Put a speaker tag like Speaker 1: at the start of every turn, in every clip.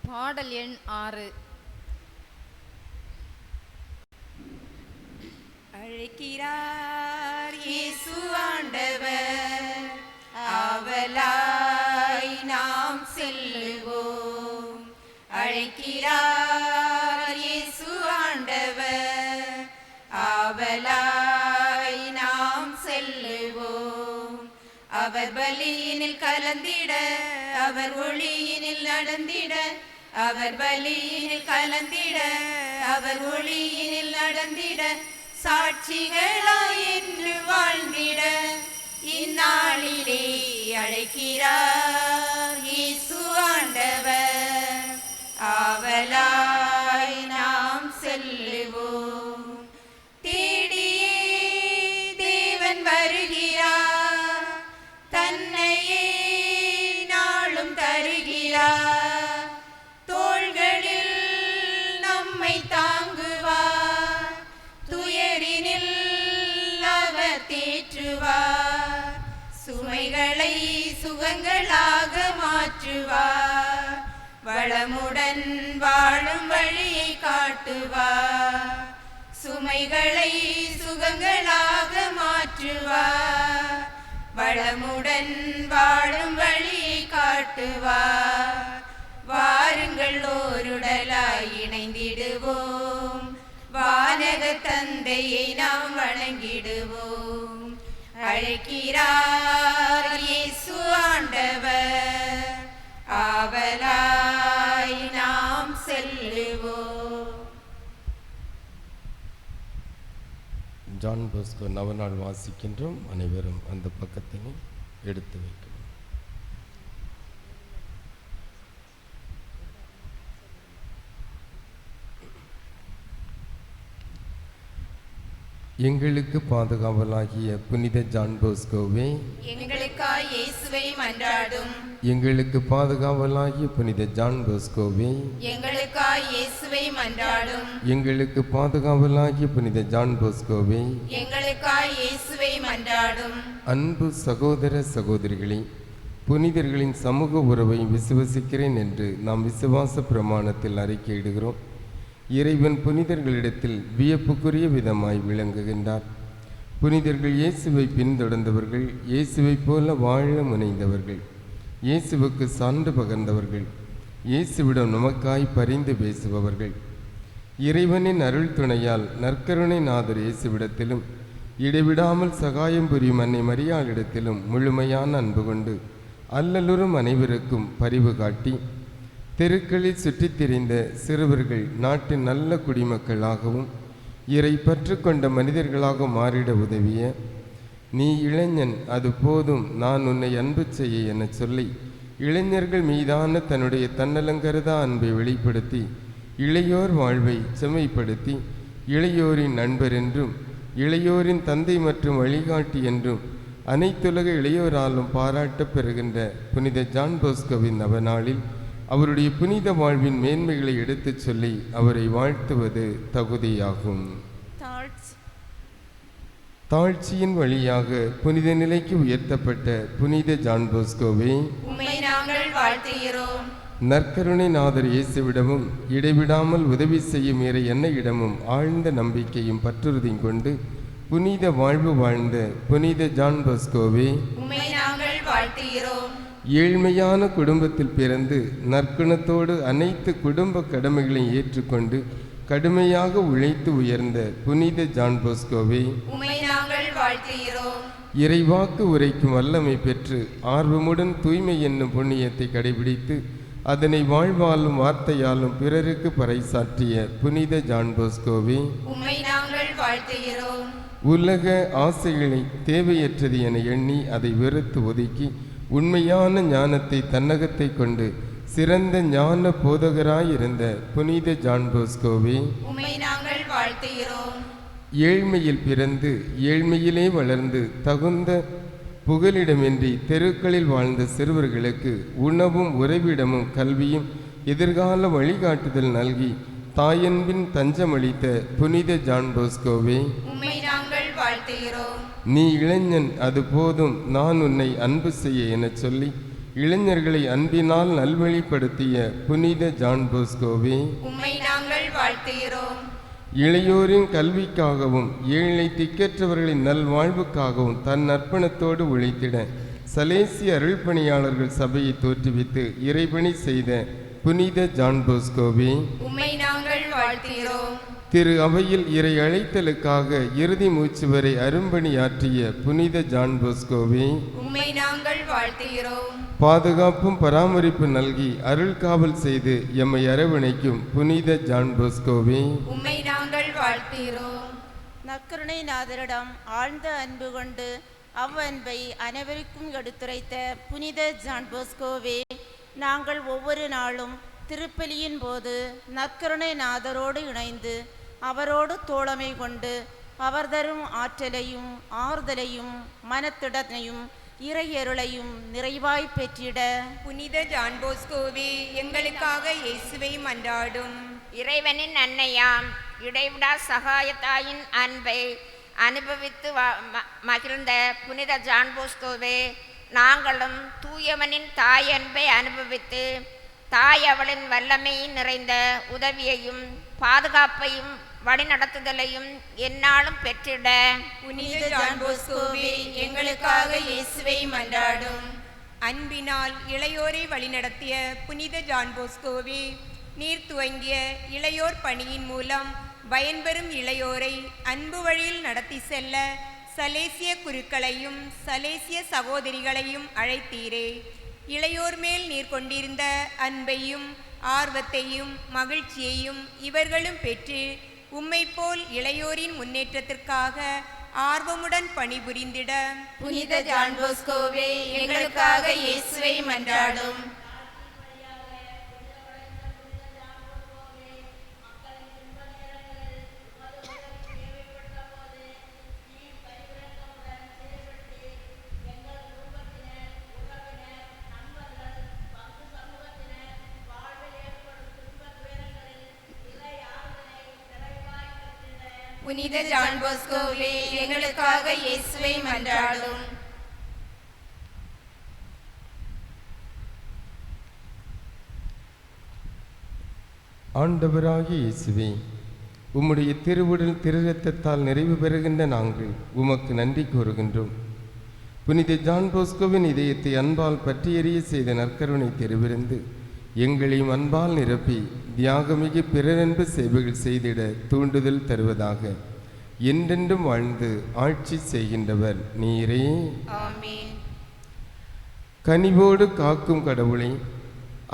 Speaker 1: பாடல் எண் 6.
Speaker 2: அழைக்கிறார் இயேசு ஆண்டவர், ஆவலாய் நாம் செல்லுவோம். அழைக்கிறார் இயேசு ஆண்டவர், ஆவலாய் நாம் செல்லுவோம். அவர் பலியினில் கலந்திட, அவர் ஒளியினில் நடந்திட, அவர் பலியினில் கலந்திட, அவர் ஒளியினில் நடந்திட, சாட்சிகளாய் என்று வாழ்ந்திட இந்நாளிலே அழைக்கிறார் இயேசு ஆண்டவர், ஆவலாய் நாம் செல்லுவோம். தேடியே தேவன் வருகிறார், தன்னையே நாளும் தருகிறார். தோள்களில் நம்மை தாங்குவார், துயரினில் அவர் தேற்றுவார். சுமைகளை சுகங்களாக மாற்றுவார், வளமுடன் வாழும் வழியை காட்டுவார். சுமைகளை சுகங்களாக மாற்றுவார், வளமுடன் வாழும் வழியை காட்டுவார். வாருங்கள் ஓருடலாய் இணைந்திடுவோம், வானக தந்தையை நாம் வணங்கிடுவோம். அழைக்கிறார் இயேசு ஆண்டவர், ஆவலாய் நாம் செல்லுவோம்.
Speaker 3: ஜான் பாஸ்கோ நவநாள் வாசிக்கின்றோம். அனைவரும் அந்த பக்கத்தினை எடுத்து வைக்கணும். எங்களுக்கு பாதுகாவலாகிய புனித ஜான் பாஸ்கோவே,
Speaker 2: எங்களுக்காய் இயேசுவை மன்றாடும்.
Speaker 3: எங்களுக்கு பாதுகாவலாகிய புனித ஜான் பாஸ்கோவே,
Speaker 2: எங்களுக்காய் இயேசுவை மன்றாடும்.
Speaker 3: எங்களுக்கு பாதுகாவலாகிய புனித ஜான் பாஸ்கோவே,
Speaker 2: எங்களுக்காய் இயேசுவை மன்றாடும்.
Speaker 3: அன்பு சகோதர சகோதரிகளே, புனிதர்களின் சமூக உறவை விசுவசிக்கிறேன் என்று நாம் விசுவாச பிரமாணத்தில் அறிக்கையிடுகிறோம். இறைவன் புனிதர்களிடத்தில் வியப்புக்குரிய விதமாய் விளங்குகின்றார். புனிதர்கள் இயேசுவை பின்தொடர்ந்தவர்கள், இயேசுவைப் போல வாழ முனைந்தவர்கள், இயேசுவுக்கு சான்று பகர்ந்தவர்கள், இயேசுவிடம் நமக்காய் பரிந்து பேசுபவர்கள். இறைவனின் அருள் துணையால் நற்கருணை நாதர் இயேசுவிடத்திலும் இடைவிடாமல் சகாயம் புரியும் அன்னை மரியாளிடத்திலும் முழுமையான அன்பு கொண்டு அல்லலுறும் அனைவருக்கும் பரிவு காட்டி தெருக்களில் சுற்றித் திரிந்த சிறுவர்கள் நாட்டின் நல்ல குடிமக்களாகவும் இறை பற்று கொண்ட மனிதர்களாக மாறிட உதவிய நீ இளைஞன், அது போதும், நான் உன்னை அன்பு செய்ய என சொல்லி இளைஞர்கள் மீதான தன்னுடைய தன்னலங்கருதா அன்பை வெளிப்படுத்தி இளையோர் வாழ்வை செம்மைப்படுத்தி இளையோரின் நண்பர் என்றும் இளையோரின் தந்தை மற்றும் வழிகாட்டி என்றும் அனைத்துலக இளையோராலும் பாராட்டப் பெறுகின்ற புனித ஜான் பாஸ்கோவின் நவநாளில் அவருடைய புனித வாழ்வின் மேன்மைகளை எடுத்துச் சொல்லி அவரை வாழ்த்துவது தகுதியாகும். தாழ்ச்சியின் வழியாக புனித நிலைக்கு உயர்த்தப்பட்ட புனித ஜான் பாஸ்கோவே,
Speaker 2: உம்மை நாங்கள் வாழ்த்துகிறோம்.
Speaker 3: நற்கருணை நாதர் இயேசுவிடமும் இடைவிடாமல் உதவி செய்யும் இறை அன்னையிடமும் ஆழ்ந்த நம்பிக்கையும் பற்றுறுதியும் கொண்டு புனித வாழ்வு வாழ்ந்த புனித ஜான் பாஸ்கோவே,
Speaker 2: உம்மை நாங்கள் வாழ்த்துகிறோம்.
Speaker 3: ஏழ்மையான குடும்பத்தில் பிறந்து நற்குணத்தோடு அனைத்து குடும்ப கடமைகளையும் ஏற்றுக்கொண்டு கடுமையாக உழைத்து உயர்ந்த புனித ஜான் பாஸ்கோவே,
Speaker 2: உம்மை நாங்கள் வாழ்த்துகிறோம்.
Speaker 3: இறைவாக்கு உரைக்கும் வல்லமை பெற்று ஆர்வமுடன் தூய்மை என்னும் புண்ணியத்தை கடைபிடித்து அதனை வாழ்வாலும் வார்த்தையாலும் பிறருக்கு பறைசாற்றிய புனித ஜான் பாஸ்கோவே,
Speaker 2: உம்மை நாங்கள் வாழ்த்துகிறோம்.
Speaker 3: உலக ஆசைகளை தேவையற்றது என எண்ணி அதை வெறுத்து ஒதுக்கி உண்மையான ஞானத்தை தன்னகத்தை கொண்டு சிறந்த ஞான போதகராயிருந்த புனித ஜான் பாஸ்கோவே,
Speaker 2: உம்மை நாங்கள் வாழ்த்துகிறோம்.
Speaker 3: ஏழ்மையில் பிறந்து ஏழ்மையிலே வளர்ந்து தகுந்த புகலிடமின்றி தெருக்களில் வாழ்ந்த சிறுவர்களுக்கு உணவும் உறைவிடமும் கல்வியும் எதிர்கால வழிகாட்டுதல் நல்கி தாயன்பின் தஞ்சமளித்த புனித ஜான் பாஸ்கோவே,
Speaker 2: உம்மை நாங்கள் வாழ்த்துகிறோம்.
Speaker 3: நீ இளைஞன், அது போதும், நான் உன்னை அன்பு செய்ய என சொல்லி இளைஞர்களை அன்பினால் நல்வழிப்படுத்திய புனித ஜான் போஸ்கோவே,
Speaker 2: உம்மை நாங்கள் வாழ்த்துகிறோம்.
Speaker 3: இளையோரின் கல்விக்காகவும் ஏழை திக்கற்றவர்களின் நல்வாழ்வுக்காகவும் தன் அர்ப்பணத்தோடு உழைத்திட சலேசிய அருள்பணியாளர்கள் சபையை தோற்றுவித்து இறைபணி செய்த புனித ஜான் போஸ்கோவே,
Speaker 2: உம்மை நாங்கள் வாழ்த்துகிறோம்.
Speaker 3: திரு அவையில் இறை அழைத்தலுக்காக இறுதி மூச்சு வரை அரும்பணியாற்றிய புனித ஜான் போஸ்கோவே,
Speaker 2: உம்மை நாங்கள் வாழ்த்துகிறோம்.
Speaker 3: பாதுகாப்பும் பராமரிப்பு நல்கி அருள் காவல் செய்து எம்மை அரவணைக்கும் புனித ஜான் போஸ்கோவே,
Speaker 2: உம்மை நாங்கள் வாழ்த்துகிறோம்.
Speaker 1: நற்கருணை நாதரிடம் ஆழ்ந்த அன்பு கொண்டு அவ்வன்பை அனைவருக்கும் எடுத்துரைத்த புனித ஜான் போஸ்கோவே, நாங்கள் ஒவ்வொரு நாளும் திருப்பலியின் போது நற்கருணை நாதரோடு இணைந்து அவரோடு தோழமை கொண்டு அவர் தரும் ஆற்றலையும் ஆறுதலையும் மனத்திடனையும் இறையருளையும் நிறைவாய் பெற்றிட
Speaker 2: புனித ஜான் போஸ்கோவே, எங்களுக்காக இயேசுவை மன்றாடும்.
Speaker 4: இறைவனின் அன்னையாம் இடைவிடா சகாயத்தாயின் அன்பை அனுபவித்து மகிழ்ந்த புனித ஜான் போஸ்கோவே, நாங்களும் தூயவனின் தாய் அன்பை அனுபவித்து தாய் அவளின் வல்லமையின் நிறைந்த உதவியையும் பாதுகாப்பையும் வழிநடத்துதலையும் எந்நாளும் பெற்றிட
Speaker 2: புனித ஜான் போஸ்கோவே, எங்களுக்காக இயேசுவை மன்றாடும். அன்பினால் இளையோரை வழிநடத்திய புனித ஜான் போஸ்கோவே, நீர் துவங்கிய இளையோர் பணியின் மூலம் பயன்பெறும் இளையோரை அன்பு வழியில் நடத்தி செல்ல சலேசிய குருக்களையும் சலேசிய சகோதரிகளையும் அழைத்தீரே. இளையோர் மேல் நீர் கொண்டிருந்த அன்பையும் ஆர்வத்தையும் மகிழ்ச்சியையும் இவர்களும் பெற்று உம்மை போல் இளையோரின் முன்னேற்றத்திற்காக ஆர்வமுடன் பணிபுரிந்திட
Speaker 1: புனித ஜான் போஸ்கோவே, எங்களுக்காக இயேசுவை மன்றாடும்.
Speaker 2: புனித ஜான் போஸ்கோவே, எங்களுக்காக இயேசுவை மன்றாடும்.
Speaker 3: ஆண்டவராகிய இயேசுவே, உம்முடைய திருவுடல் திருரத்தத்தால் நிறைவு பெறுகின்ற நாங்கள் உமக்கு நன்றி கூறுகின்றோம். புனித ஜான் போஸ்கோவின் இதயத்தை அன்பால் பற்றி எறிய செய்த நற்கருணை திருவிருந்து எங்களையும் அன்பால் நிரப்பி தியாகமிகு பிறரன்பு சேவைகள் செய்திட தூண்டுதல் தருவதாக. என்றென்றும் வாழ்ந்து ஆட்சி செய்கின்றவர் நீரே.
Speaker 2: ஆமென்.
Speaker 3: கனிவோடு காக்கும் கடவுளை,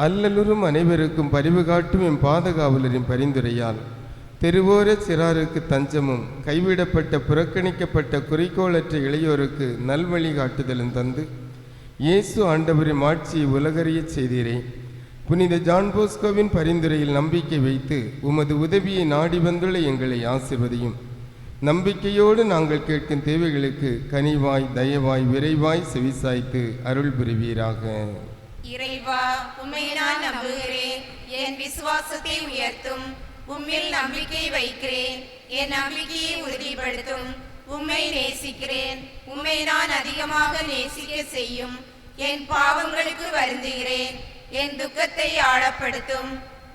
Speaker 3: அல்லலுறும் அனைவருக்கும் பரிவு காட்டும் எம் பாதுகாவலரின் பரிந்துரையால் தெருவோர சிறாருக்கு தஞ்சமும் கைவிடப்பட்ட புறக்கணிக்கப்பட்ட குறிக்கோளற்ற இளையோருக்கு நல்வழி காட்டுதலும் தந்து இயேசு ஆண்டவரின் ஆட்சியை உலகறிய செய்தீரே. புனித ஜான் போஸ்கோவின் பரிந்துரையில் நம்பிக்கை வைத்து உமது உதவியை நாடி வந்துள்ள எங்களை ஆசிர்வதியும். நம்பிக்கையோடு நாங்கள் கேட்கும் தேவைகளுக்கு கனிவாய் தயவாய் விரைவாய் செவிசாய்த்து அருள் புரிவீராக.
Speaker 2: இறைவா, உம்மை நான் நம்புகிறேன். என் விசுவாசத்தை உயர்த்தும். உம்மில் நம்பிக்கை வைக்கிறேன். என் நம்பிக்கையை உறுதிப்படுத்தும். உம்மை நேசிக்கிறேன். உம்மை நான் அதிகமாக நேசிக்க செய்யும். என் பாவங்களுக்கு வருந்துகிறேன். என் துக்கத்தை ஆழப்படுத்தும்.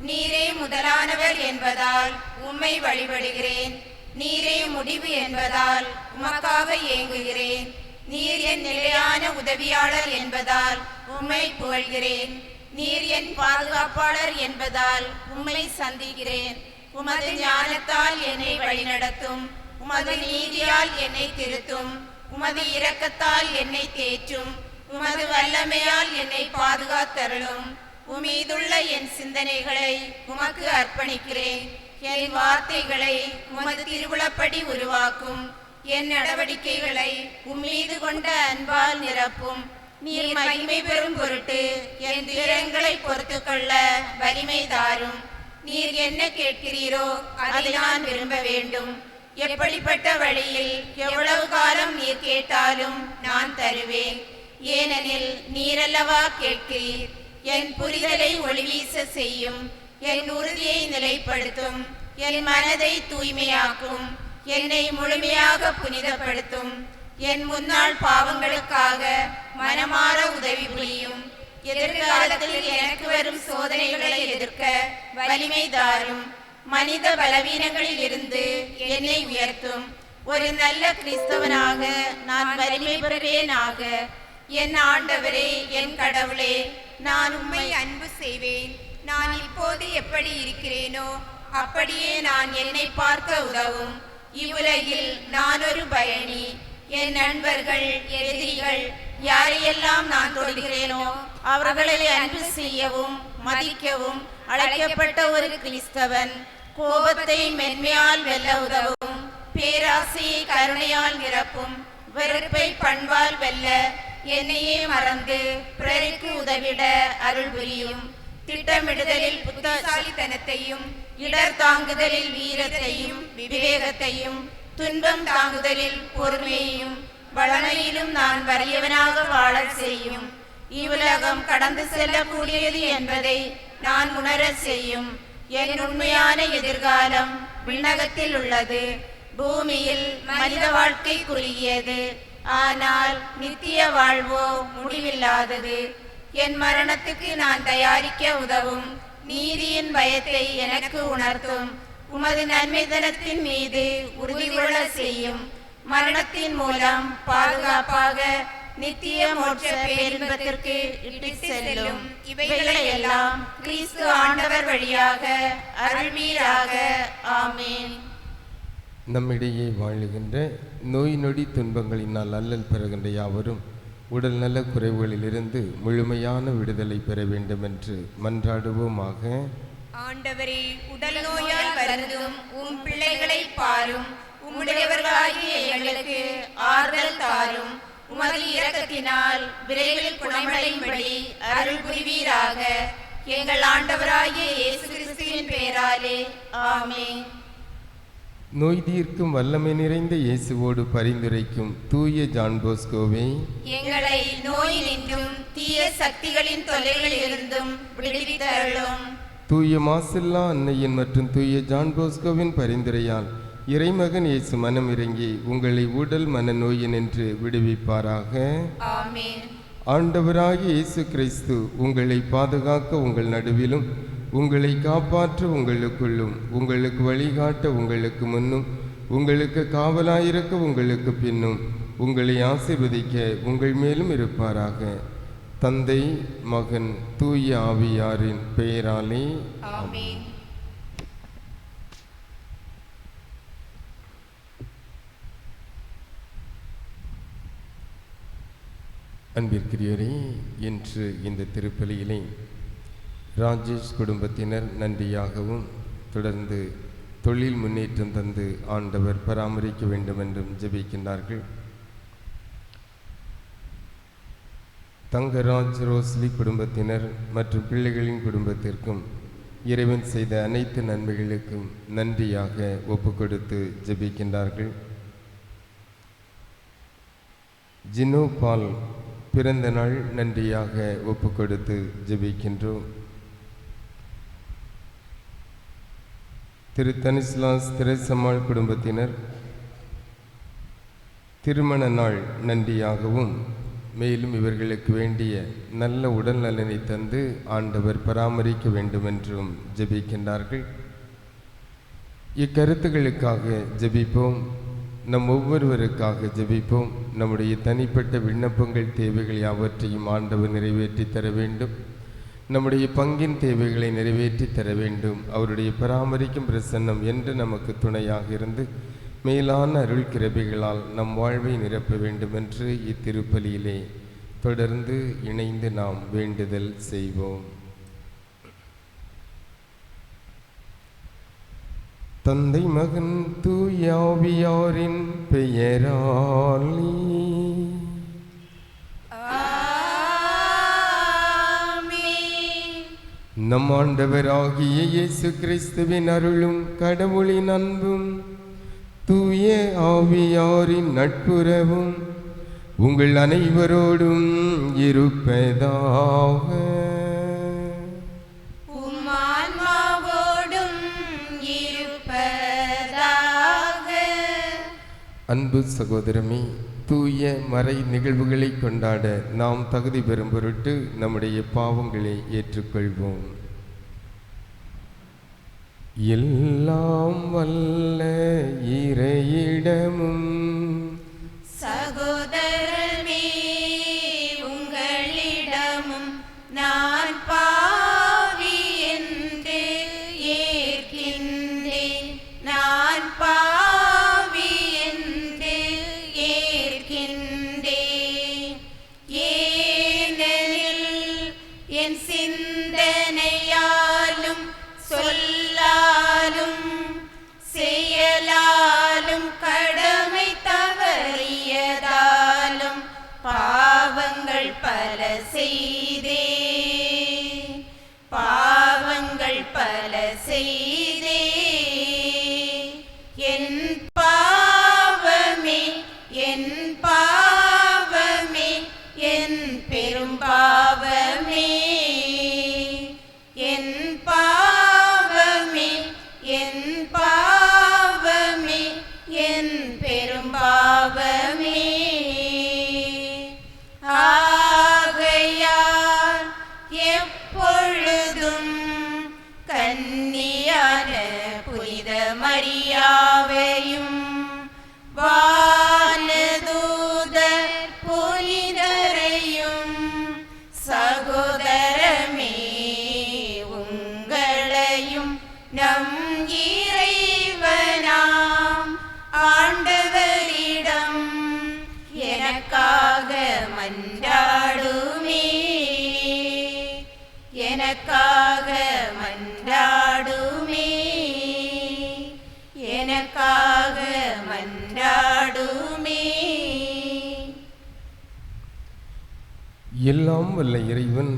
Speaker 2: நீரே முதலானவர் என்பதால் உம்மை வழிபடுகிறேன். நீரே முடிவு என்பதால் உமக்காக ஏங்குகிறேன். நீர் என் நிலையான உதவியாளர் என்பதால் உம்மை புகழ்கிறேன். நீர் என் பாதுகாப்பாளர் என்பதால் உம்மை சந்திக்கிறேன். உமது ஞானத்தால் என்னை வழிநடத்தும். உமது நீதியால் என்னை திருத்தும். உமது இரக்கத்தால் என்னை தேற்றும். உமது வல்லமையால் என்னை பாதுகாத்தருளும். உமீதுள்ள என் சிந்தனைகளை உமக்கு அர்ப்பணிக்கிறேன். என் வார்த்தைகளை உமது திருவுளப்படி உருவாக்கும். என் நடவடிக்கைகளை உம்மீது கொண்ட அன்பால் நிரப்பும். நீர் மகிமை பெறும் பொருட்டு என் துயரங்களை பொறுத்துக்கொள்ள வலிமை தாரும். நீர் என்ன கேட்கிறீரோ அதை நான் விரும்ப வேண்டும். எப்படிப்பட்ட வழியில் எவ்வளவு காலம் நீர் கேட்டாலும் நான் தருவேன். ஏனெனில் நீரல்லவா கேட்கிறீர். என் புரிதலை ஒளிவீச செய்யும். என் உறுதியை நிலைப்படுத்தும். என் மனதை தூய்மையாக்கும். என்னை முழுமையாக புனிதப்படுத்தும். என் முன்னாள் பாவங்களுக்காக மனமாற உதவி புரியும்.
Speaker 1: எதிர்காலத்தில் எனக்கு வரும் சோதனைகளை எதிர்க்க வலிமை தாரும். மனித பலவீனங்களில் இருந்து என்னை உயர்த்தும். ஒரு நல்ல கிறிஸ்தவனாக நான் வலிமை பெறுவேனாக. என் ஆண்டவரே, என் கடவுளே, நான் உம்மை
Speaker 2: அன்பு செய்வேன். நான் இப்போது எப்படி இருக்கிறேனோ அப்படியே
Speaker 1: நான் என்னை பார்க்க உதவும். இவ்வுலகில் நான் ஒரு பயணி. என் நண்பர்கள், எதிரிகள் யாரையெல்லாம் நான் தொடுகிறேனோ அவர்களை அன்பு செய்யவும் மதிக்கவும் அழைக்கப்பட்ட ஒரு கிறிஸ்தவன். கோபத்தை மென்மையால் வெல்ல உதவும். பேராசையை கருணையால் நிரப்பும். வெறுப்பை பண்பால் வெல்ல என்னையே மறந்து பிறருக்கு உதவிட அருள் புரியும். திட்டமிடுதலில் புத்திசாலித்தனத்தையும், இடர் தாங்குதலில் வீரத்தையும் விவேகத்தையும், துன்பம் தாங்குதலில் பொறுமையையும், வளமையிலும் நான் வறியவனாக வாழச் செய்யும். இவ்வுலகம் கடந்து செல்லக்கூடியது என்பதை நான் உணரச் செய்யும். என் உண்மையான எதிர்காலம் விண்ணகத்தில் உள்ளது. பூமியில் மனித வாழ்க்கை குறுகியது, ஆனால் நித்திய வாழ்வோ முடிவில்லாதது. என் மரணத்துக்கு நான் தயாரிக்க உதவும் நீதியின் பயத்தை எனக்கு உணர்த்தும். உமது நன்மைதனத்தின் மீது உறுதி கொள்ள செய்யும். மரணத்தின் மூலம் பாதுகாப்பாக நித்திய மோட்ச பேரின்பத்திற்கு இட்டு செல்லும். இவைகளை எல்லாம் கிறிஸ்து ஆண்டவர் வழியாக அருள்வீராக. ஆமேன்.
Speaker 3: நம்மிடையே வாழுகின்ற நோய் நொடி துன்பங்களினால் அல்லல் பெறுகின்ற யாவரும் உடல் நல குறைவுகளிலிருந்து முழுமையான விடுதலை பெற வேண்டும் என்று மன்றாடுவோமாக.
Speaker 2: ஆண்டவரே, உடல் நோயால் வருந்தும் உம் பிள்ளைகளை பாரும். உம்முடையவர்களாகிய எங்களுக்கு ஆறுதல் தாரும். உமது இரக்கத்தினால் விரைவில் குணமடையும்படி அருள் புரிவீராக. எங்கள் ஆண்டவராகிய இயேசு கிறிஸ்துவின் பெயராலே. ஆமென்.
Speaker 3: நோய் தீர்க்கும் வல்லமை நிறைந்த இயேசுவோடு பரிந்துரைக்கும் தூய ஜான் போஸ்கோவே,
Speaker 1: எங்களை நோயினின்றும் தீய சக்திகளின் தொல்லைகளிலிருந்தும் விடுவித்தருளும்.
Speaker 3: தூய மாசில்லா அன்னையின் மற்றும் தூய ஜான் போஸ்கோவின் பரிந்துரையால் இறைமகன் இயேசு மனம் இறங்கி உங்களை உடல் மன நோயினின்று விடுவிப்பாராக.
Speaker 1: ஆமென்.
Speaker 3: ஆண்டவராகிய இயேசு கிறிஸ்து உங்களை பாதுகாக்க உங்கள் நடுவிலும், உங்களை காப்பாற்ற உங்களுக்குள்ளும், உங்களுக்கு வழிகாட்ட உங்களுக்கு முன்னும், உங்களுக்கு காவலாயிருக்க உங்களுக்கு பின்னும், உங்களை ஆசீர்வதிக்க உங்கள் மேலும் இருப்பாராக. தந்தை, மகன், தூய ஆவியாரின் பெயராலே.
Speaker 2: ஆமென்.
Speaker 3: அன்பிற்குரியவரே, இன்று இந்த திருப்பலியிலே ராஜேஷ் குடும்பத்தினர் நன்றியாகவும் தொடர்ந்து தொழில் முன்னேற்றம் தந்து ஆண்டவர் பராமரிக்க வேண்டும் என்றும் ஜெபிக்கின்றார்கள். தங்கராஜ் ரோஸ்லி குடும்பத்தினர் மற்றும் பிள்ளைகளின் குடும்பத்திற்கும் இறைவன் செய்த அனைத்து நன்மைகளுக்கும் நன்றியாக ஒப்பு கொடுத்து ஜெபிக்கின்றார்கள். ஜினோ பால் பிறந்த நாள் நன்றியாக ஒப்பு கொடுத்து ஜெபிக்கின்றோம். திரு தனிஸ்லாஸ் திரைசம்மாள் குடும்பத்தினர் திருமண நாள் நன்றியாகவும், மேலும் இவர்களுக்கு வேண்டிய நல்ல உடல் நலனை தந்து ஆண்டவர் பராமரிக்க வேண்டும் என்றும் ஜெபிக்கின்றார்கள். இக்கருத்துக்களுக்காக ஜெபிப்போம். நம் ஒவ்வொருவருக்காக ஜெபிப்போம். நம்முடைய தனிப்பட்ட விண்ணப்பங்கள், தேவைகள் யாவற்றையும் ஆண்டவர் நிறைவேற்றி தர வேண்டும். நம்முடைய பங்கின் தேவைகளை நிறைவேற்றி தர வேண்டும். அவருடைய பராமரிக்கும் பிரசன்னம் என்று நமக்கு துணையாக இருந்து மேலான அருள் கிருபைகளால் நம் வாழ்வை நிரப்ப வேண்டும் என்று இத்திருப்பலியிலே தொடர்ந்து இணைந்து நாம் வேண்டுதல் செய்வோம். தந்தை, மகன், தூய ஆவியாரின் பெயராலே. நம் ஆண்டவராகிய இயேசு கிறிஸ்துவின் அருளும் கடவுளின் அன்பும் தூய ஆவியாரின் நட்புறவும் உங்கள் அனைவரோடும் இருப்பதாக. அன்பு சகோதரமே, தூய மறை நிகழ்வுகளை கொண்டாட நாம் தகுதி பெறும் பொருட்டு நம்முடைய பாவங்களை ஏற்றுக்கொள்வோம். எல்லாம் வல்ல இறையிடமும்
Speaker 2: சகோதரமே உங்களிடமும் நான் பாவி என்று ஏற்கின்றேன். நான் பாவி என்று ஏற்கின்றேன். ஏனெனில் என் சிந்தனையாலும் சொல்லாலும் செயலாலும் கடமை தவறியதாலும் பாவங்கள் பல செய்தே என் பாவமே என் பாவமே என் பெரும் பாவமே என் பாவமே என் பாவமே என் பெரும் பாவமே. ஆகையால் எப்பொழுதும் கன்னியான புனித மரியாவையும் வானதூதர் புனிதரையும் சகோதரமே உங்களையும் நம் இறைவனாம் ஆண்டவரிடம் எனக்காக மன்றாடுமே எனக்காக மன்றாடுமே எனக்காக மன்றாடுமே.
Speaker 3: எல்லாம் வல்ல இறைவன்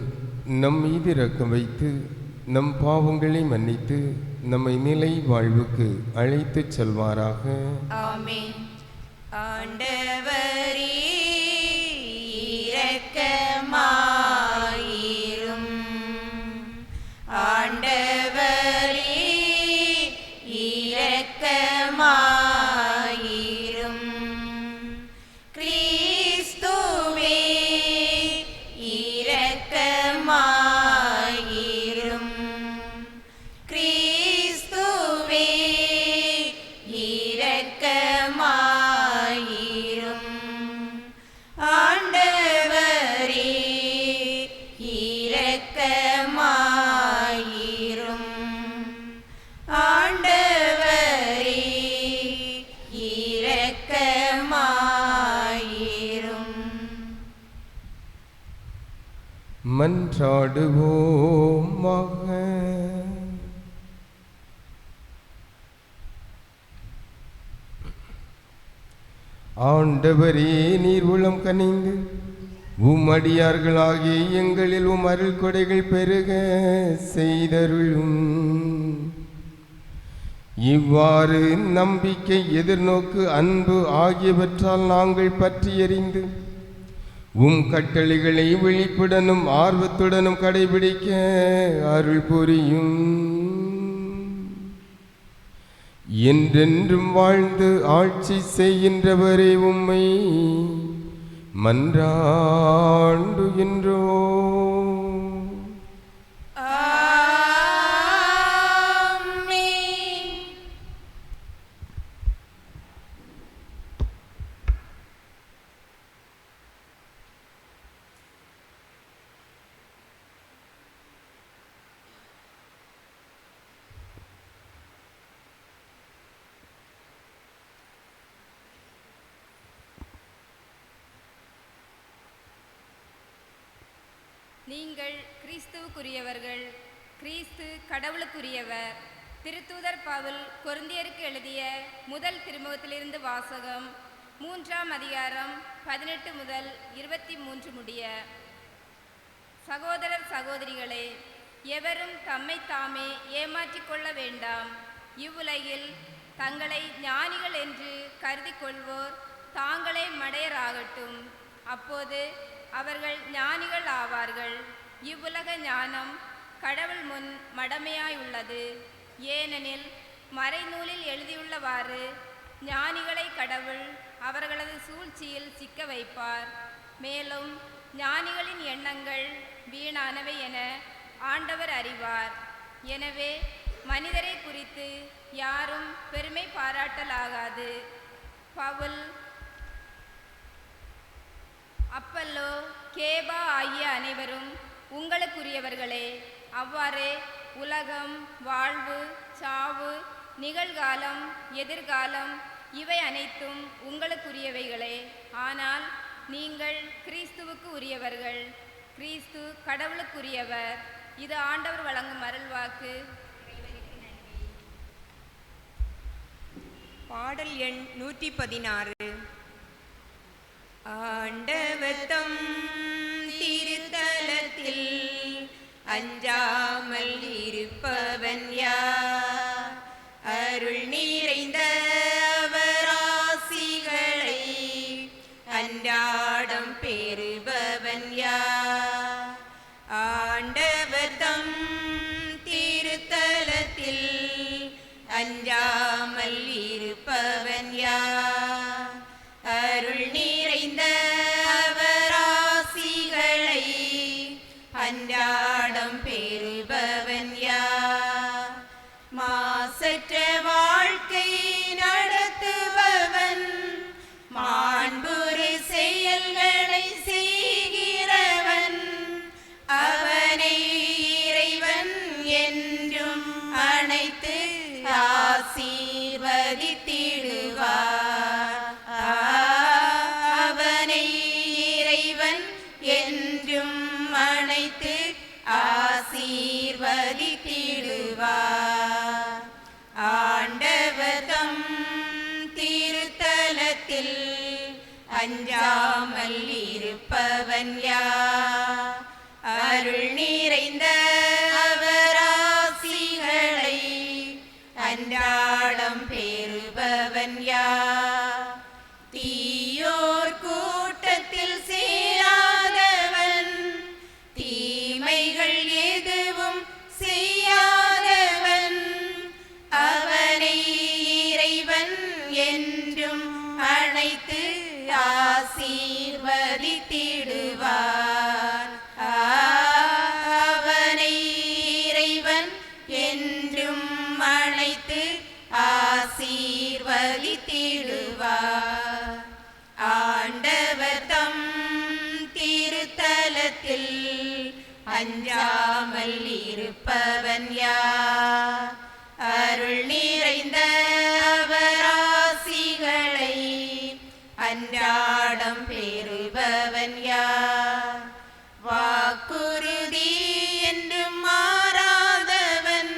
Speaker 3: நம் மீது இரக்கம் வைத்து நம் பாவங்களை மன்னித்து நம்மை நிலை வாழ்வுக்கு அழைத்துச் செல்வாராக.
Speaker 2: ஆமென். ஆண்டவரே இரக்கமாயிரும். ஆண்டவரே இரக்கமாயிரும். கிறிஸ்துவே இரக்கமாயிரும். கிறிஸ்துவே இரக்கமாயிரும். ஆண்டவரே இரக்கமாயிரும். ஆண்டவரே இரக்கமாயிரும்.
Speaker 3: மன்றாடுவோமாக. ஆண்டவரே, நீர் உளம் கனிந்து அடியார்களாகிய எங்களில் அருள் கொடைகள் பெருக செய்தருளும். இவ்வாறு நம்பிக்கை, எதிர்நோக்கு, அன்பு ஆகியவற்றால் நாங்கள் பற்றி எறிந்து கட்டளைகளை விழிப்புடனும் ஆர்வத்துடனும் கடைபிடிக்க அருள் புரியும். என்றென்றும் வாழ்ந்து ஆட்சி செய்கின்றவரே, உம்மை மன்றாடுகின்றோம்.
Speaker 2: ஆமென்.
Speaker 5: நீங்கள் கிறிஸ்துவுக்குரியவர்கள், கிறிஸ்து கடவுளுக்குரியவர். திருத்தூதர் பவுல் கொரிந்தியருக்கு எழுதிய முதல் திருமுகத்திலிருந்து வாசகம். 3ஆம் அதிகாரம் 18 முதல் 23 முடிய. சகோதரர் சகோதரிகளே, எவரும் தம்மை தாமே ஏமாற்றிக் கொள்ள வேண்டாம். இவ்வுலகில் தங்களை ஞானிகள் என்று கருதி கொள்வோர் தாங்களே மடையராகட்டும். அப்போது அவர்கள் ஞானிகள் ஆவார்கள். இவ்வுலக ஞானம் கடவுள் முன் மடமையாயுள்ளது. ஏனெனில் மறைநூலில் எழுதியுள்ளவாறு ஞானிகளை கடவுள் அவர்களது சூழ்ச்சியில் சிக்க வைப்பார். மேலும் ஞானிகளின் எண்ணங்கள் வீணானவை என ஆண்டவர் அறிவார். எனவே மனிதரை குறித்து யாரும் பெருமை பாராட்டலாகாது. பவுல், அப்பல்லோ, கேபா ஆகிய அனைவரும் உங்களுக்குரியவர்களே. அவ்வாறே உலகம், வாழ்வு, சாவு, நிகழ்காலம், எதிர்காலம் இவை அனைத்தும் உங்களுக்குரியவைகளே. ஆனால் நீங்கள் கிறிஸ்துவுக்கு உரியவர்கள், கிறிஸ்து கடவுளுக்குரியவர். இது ஆண்டவர் வழங்கும் அருள்வாக்கு.
Speaker 2: பாடல் எண் 116. ஆண்டவர் தம் திருத்தலத்தில் அஞ்சாமல் இருப்பவன் யார்? அருள் நிறைந்த அவராசிகளை அன்றாடம் பெறுபவன் யார்? ஆண்டவர் தம் திருத்தலத்தில் அஞ்சாமல் இருப்பவன் யார்? அருள் நிறைந்த அவராசிகளை அன்றாடம் பெறுபவன் யார்? மாசற்ற வாழ்க்கை நடத்துபவன், மாண்புறு செயல்களை செய்கிறவன், அவனை இறைவன் என்றும் அழைத்து ஆசீர்வதித்திடுவார். அவனை இறைவன் என்றும் அழைத்து ஆசீர்வதித்திடுவார். ஆண்டவர் தம் திருத்தலத்தில் அஞ்சாமல் இருப்பவன் யார்? அருள் நிறைந்த அவராசிகளை அன்றாடம் பெறுபவன் யார்? தீயோர் கூட்டத்தில் சேராதவன், தீமைகள் எதுவும் செய்யாதவன், அவனை இறைவன் என்றும் அழைத்து ஆசீர்வதித்திடுவார். அவனை இறைவன் என்றும் அழைத்து ஆசீர்வதித்திடுவார். ஆண்டவர் தம் திருத்தலத்தில் அஞ்சாமல் இருப்பவன் யார்? அருள் நிறைந்த அவராசிகளை அன்றாடம் பெறுபவன் யார்? வாக்குறுதி என்று மாறாதவன்,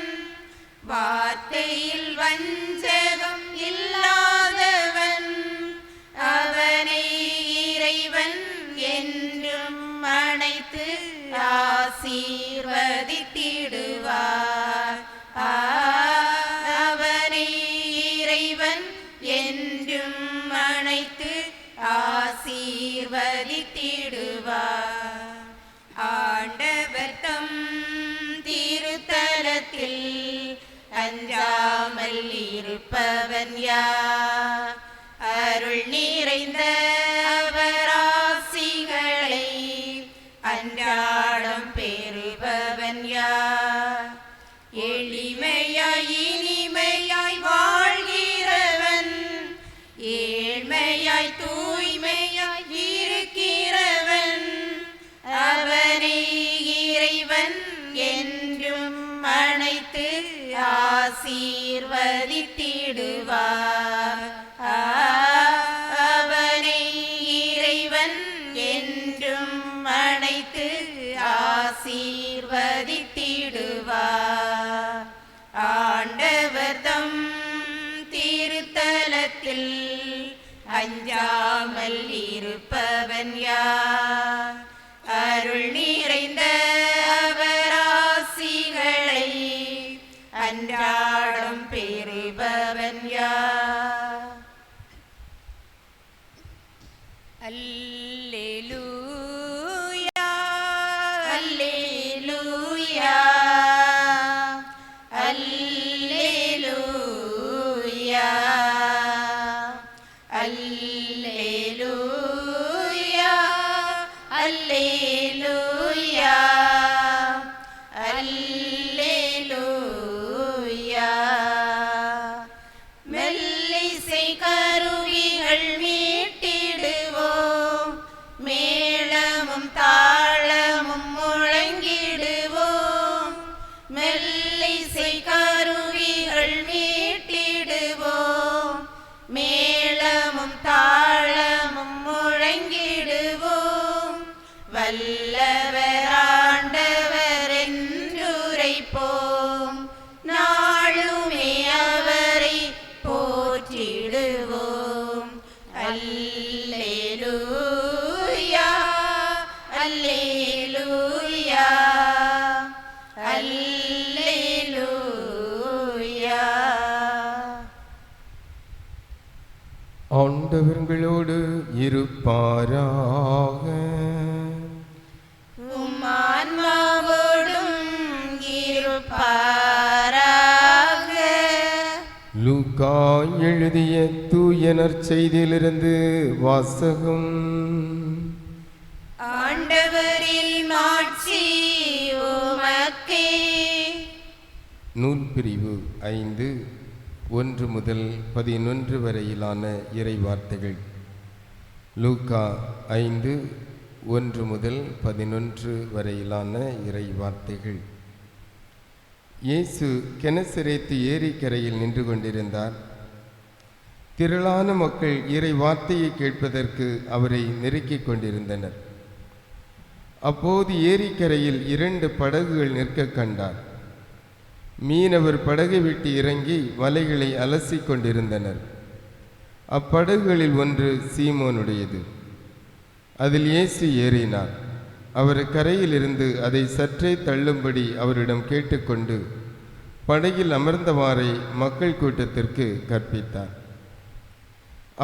Speaker 2: வார்த்தையில் வஞ்சகம் இல்லாதவன், அவனை இறைவன் என்றும் அழைத்து ஆசீர்வதித்திடுவார். அவனை இறைவன் என்றும் அழைத்து ஆசீர்வதித்திடுவார். ஆண்டவர் தம் திருத்தலத்தில் அஞ்சாமல் இருப்பவன் யார்? அருள் நிறைந்த அவராசிகளை அன்றாடம் பெறுபவன் யார்? எளிமையாய் இனிமையாய் வாழ்கிறவன், ஏழ்மையாய் தூய்மையாய் இருக்கிறவன், அவனை இறைவன் என்றும் அழைத்து ஆசீர்வதித்திடுவார். அவனை இறைவன் என்றும் அழைத்து ஆசீர்வதித்திடுவார். ஆண்டவர் தம் திருத்தலத்தில் அஞ்சாமல் இருப்பவன் யார்? அருள் நிறைந்த அவராசிகளை அன்றாடம் பெறுபவன் யார்? அல்லேலூயா, அல்லேலூயா, அல்லேலூயா, அல்லேலூயா.
Speaker 1: மெல்லிசை கருவிகள் மீட்டிடுவோம், மேளமும் தாளமும் முழங்கிடுவோம், வல்லவர் ஆண்டவர் என்றுரைப்போம், நாளுமே அவரை போற்றிடுவோம். அல்லேலூயா அல்லேலூயா அல்லேலூயா.
Speaker 3: ஆண்டவர்களோடு இருப்பாராக.
Speaker 1: உம் ஆன்மாவோடும் இருப்பாராக.
Speaker 3: லூக்கா எழுதிய தூய நற்செய்தியிலிருந்து வாசகம்.
Speaker 1: ஆண்டவரில் மாட்சி உமக்கே.
Speaker 3: நூல் பிரிவு 5 1 முதல் 11 வரையிலான இறை வார்த்தைகள். லூக்கா 5 1 முதல் 11 வரையிலான இறை வார்த்தைகள். இயேசு கெனசரேத்து ஏரிக்கரையில் நின்று கொண்டிருந்தார். திரளான மக்கள் இறை வார்த்தையை கேட்பதற்கு அவரை நெருக்கிக் கொண்டிருந்தனர். அப்போது ஏரிக்கரையில் 2 படகுகள் நிற்க கண்டார். மீனவர் படகை விட்டு இறங்கி வலைகளை அலசி கொண்டிருந்தனர். அப்படகுகளில் ஒன்று சீமோனுடையது. அதில் இயேசு ஏறினார். அவர் கரையிலிருந்து அதை சற்றே தள்ளும்படி அவரிடம் கேட்டுக்கொண்டு படகில் அமர்ந்தவாறே மக்கள் கூட்டத்திற்கு கற்பித்தார்.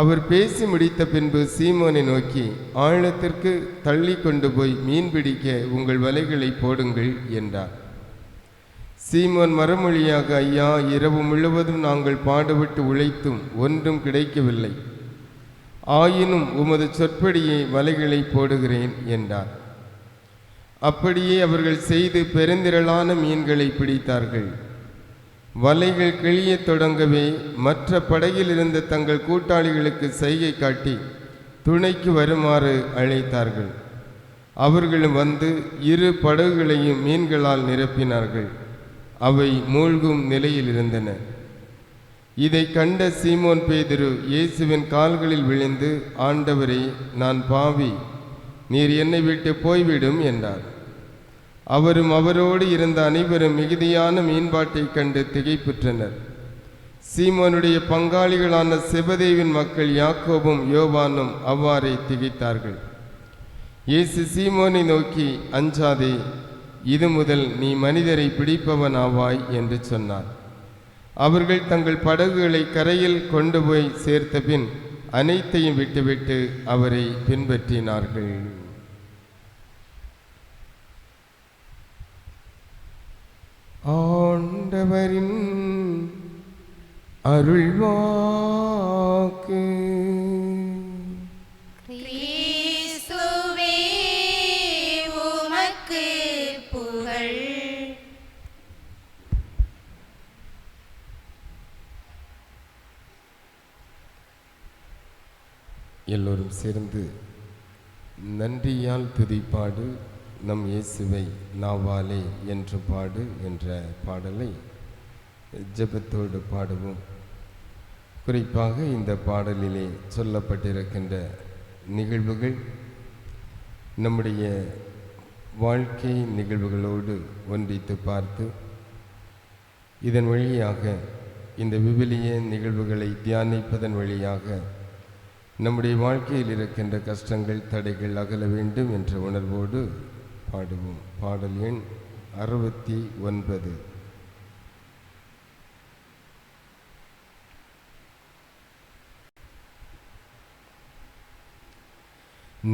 Speaker 3: அவர் பேசி முடித்த பின்பு சீமோனை நோக்கி, ஆழத்திற்கு தள்ளி கொண்டு போய் மீன் பிடிக்க உங்கள் வலைகளை போடுங்கள் என்றார். சீமோன் மறுமொழியாக, ஐயா, இரவு முழுவதும் நாங்கள் பாடுபட்டு உழைத்தும் ஒன்றும் கிடைக்கவில்லை. ஆயினும் உமது சொற்படியே வலைகளை போடுகிறேன் என்றார். அப்படியே அவர்கள் செய்து பெருந்திரளான மீன்களை பிடித்தார்கள். வலைகள் கிழியத் தொடங்கவே மற்ற படகில் இருந்த தங்கள் கூட்டாளிகளுக்கு செய்கை காட்டி துணைக்கு வருமாறு அழைத்தார்கள். அவர்களும் வந்து 2 படகுகளையும் மீன்களால் நிரப்பினார்கள். அவை மூழ்கும் நிலையில் இருந்தன. இதை கண்ட சீமோன் பேதுரு இயேசுவின் கால்களில் விழுந்து, ஆண்டவரே, நான் பாவி, நீர் என்னை விட்டு போய்விடும் என்றார். அவரும் அவரோடு இருந்த அனைவரும் மிகுதியான மீன்பாட்டை கண்டு திகைப்புற்றனர். சீமோனுடைய பங்காளிகளான செபதேவின் மக்கள் யாக்கோபும் யோவானும் அவ்வாறே திகைத்தார்கள். இயேசு சீமோனை நோக்கி, அஞ்சாதே, இது முதல் நீ மனிதரை பிடிப்பவன் ஆவாய் என்று சொன்னார். அவர்கள் தங்கள் படகுகளை கரையில் கொண்டு போய் சேர்த்த பின் அனைத்தையும் விட்டுவிட்டு அவரை பின்பற்றினார்கள். ஆண்டவரின் அருள்வாக்கு.
Speaker 1: கிறிஸ்துவே உமக்கு புகழ்.
Speaker 3: எல்லோரும் சேர்ந்து நன்றியால் துதிப்பாடு நம் இயேசுவை நாவாலே என்று பாடு என்ற பாடலை ஜெபத்தோடு பாடுவோம். குறிப்பாக இந்த பாடலிலே சொல்லப்பட்டிருக்கின்ற நிகழ்வுகள் நம்முடைய வாழ்க்கை நிகழ்வுகளோடு ஒன்றித்து பார்த்து இதன் வழியாக இந்த விவிலிய நிகழ்வுகளை தியானிப்பதன் வழியாக நம்முடைய வாழ்க்கையில் இருக்கின்ற கஷ்டங்கள், தடைகள் அகல வேண்டும் என்ற உணர்வோடு பாடுவோம். பாடல் எண் 69.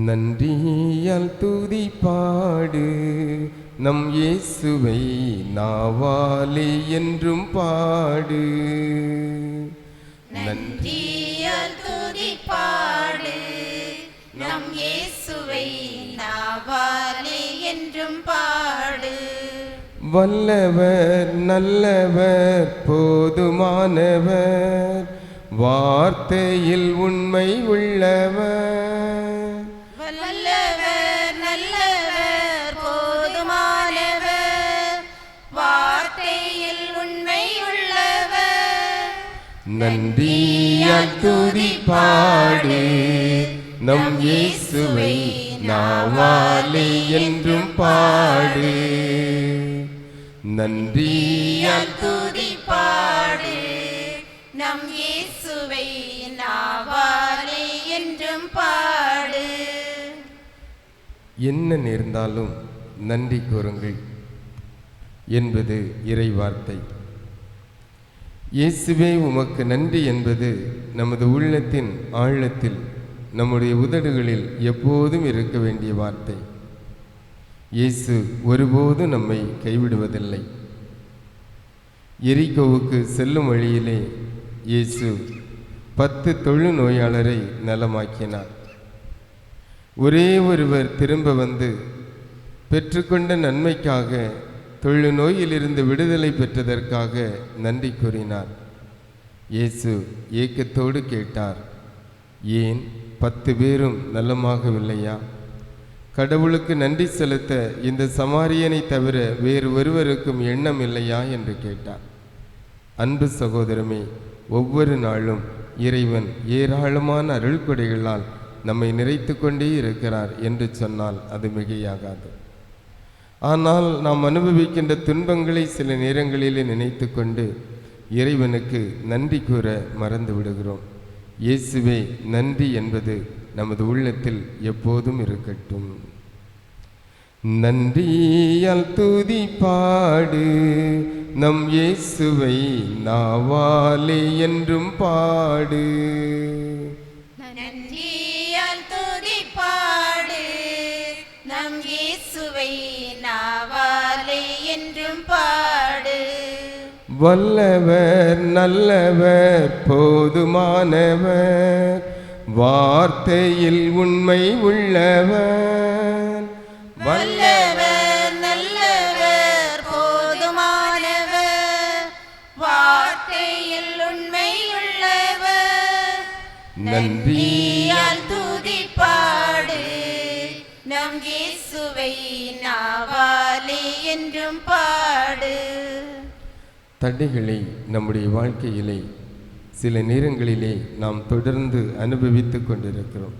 Speaker 3: நன்றியால் துதிப்பாடு நம் இயேசுவை நாவாலே என்றும் பாடு.
Speaker 1: நன்றியால் துதிப்பாடு நம் இயேசுவை நாவாலே என்றும் பாடு.
Speaker 3: வல்லவர் நல்லவர் போதுமானவர் வார்த்தையில் உண்மை உள்ளவர்.
Speaker 1: வல்லவர் நல்லவர் போதுமானவர் வார்த்தையில்
Speaker 3: நன்றியால் துதிப்பாடு நம் இயேசுவை நாவாலே என்றும் பாடு. நன்றியால்
Speaker 1: துதிப்பாடு நம் இயேசுவை நாவாலே என்றும் பாடு.
Speaker 3: என்ன நேர்ந்தாலும் நன்றி கூறுங்கள் என்பது இறை வார்த்தை. இயேசுவே உமக்கு நன்றி என்பது நமது உள்ளத்தின் ஆழத்தில், நம்முடைய உதடுகளில் எப்போதும் இருக்க வேண்டிய வார்த்தை. இயேசு ஒருபோதும் நம்மை கைவிடுவதில்லை. எரிகோவுக்கு செல்லும் வழியிலே இயேசு 10 தொழுநோயாளரை நலமாக்கினார். ஒரே ஒருவர் திரும்ப வந்து பெற்றுக்கொண்ட நன்மைக்காக, தொழுநோயிலிருந்து விடுதலை பெற்றதற்காக நன்றி கூறினார். இயேசு ஏக்கத்தோடு கேட்டார், ஏன் 10 பேரும் நலமாகவில்லையா? கடவுளுக்கு நன்றி செலுத்த இந்த சமாரியனை தவிர வேறு ஒருவருக்கும் எண்ணம் இல்லையா என்று கேட்டார். அன்பு சகோதரமே, ஒவ்வொரு நாளும் இறைவன் ஏராளமான அருள்கொடைகளால் நம்மை நிறைத்து கொண்டே இருக்கிறார் என்று சொன்னால் அது மிகையாகாது. ஆனால் நாம் அனுபவிக்கின்ற துன்பங்களை சில நேரங்களிலே நினைத்து கொண்டு இறைவனுக்கு நன்றி கூற மறந்து விடுகிறோம். இயேசுவே நன்றி என்பது நமது உள்ளத்தில் எப்போதும் இருக்கட்டும். நன்றியால் துதிப்பாடு நம் இயேசுவை நாவாலே என்றும் பாடு.
Speaker 1: நன்றியால் துதிப்பாடு நம் இயேசுவை நாவாலே என்றும் பாடு.
Speaker 3: வல்லவர் நல்லவர் போதுமானவர், வார்த்தையில் உண்மை உள்ளவர்.
Speaker 1: வல்லவர் நல்லவர் போதுமானவர், வார்த்தையில் உண்மை உள்ளவர். நன்றியால் துதிப்பாடு நம் இயேசுவை நாவாலே என்றும் பாடு.
Speaker 3: தடைகளை நம்முடைய வாழ்க்கையிலே சில நேரங்களிலே நாம் தொடர்ந்து அனுபவித்து கொண்டிருக்கிறோம்.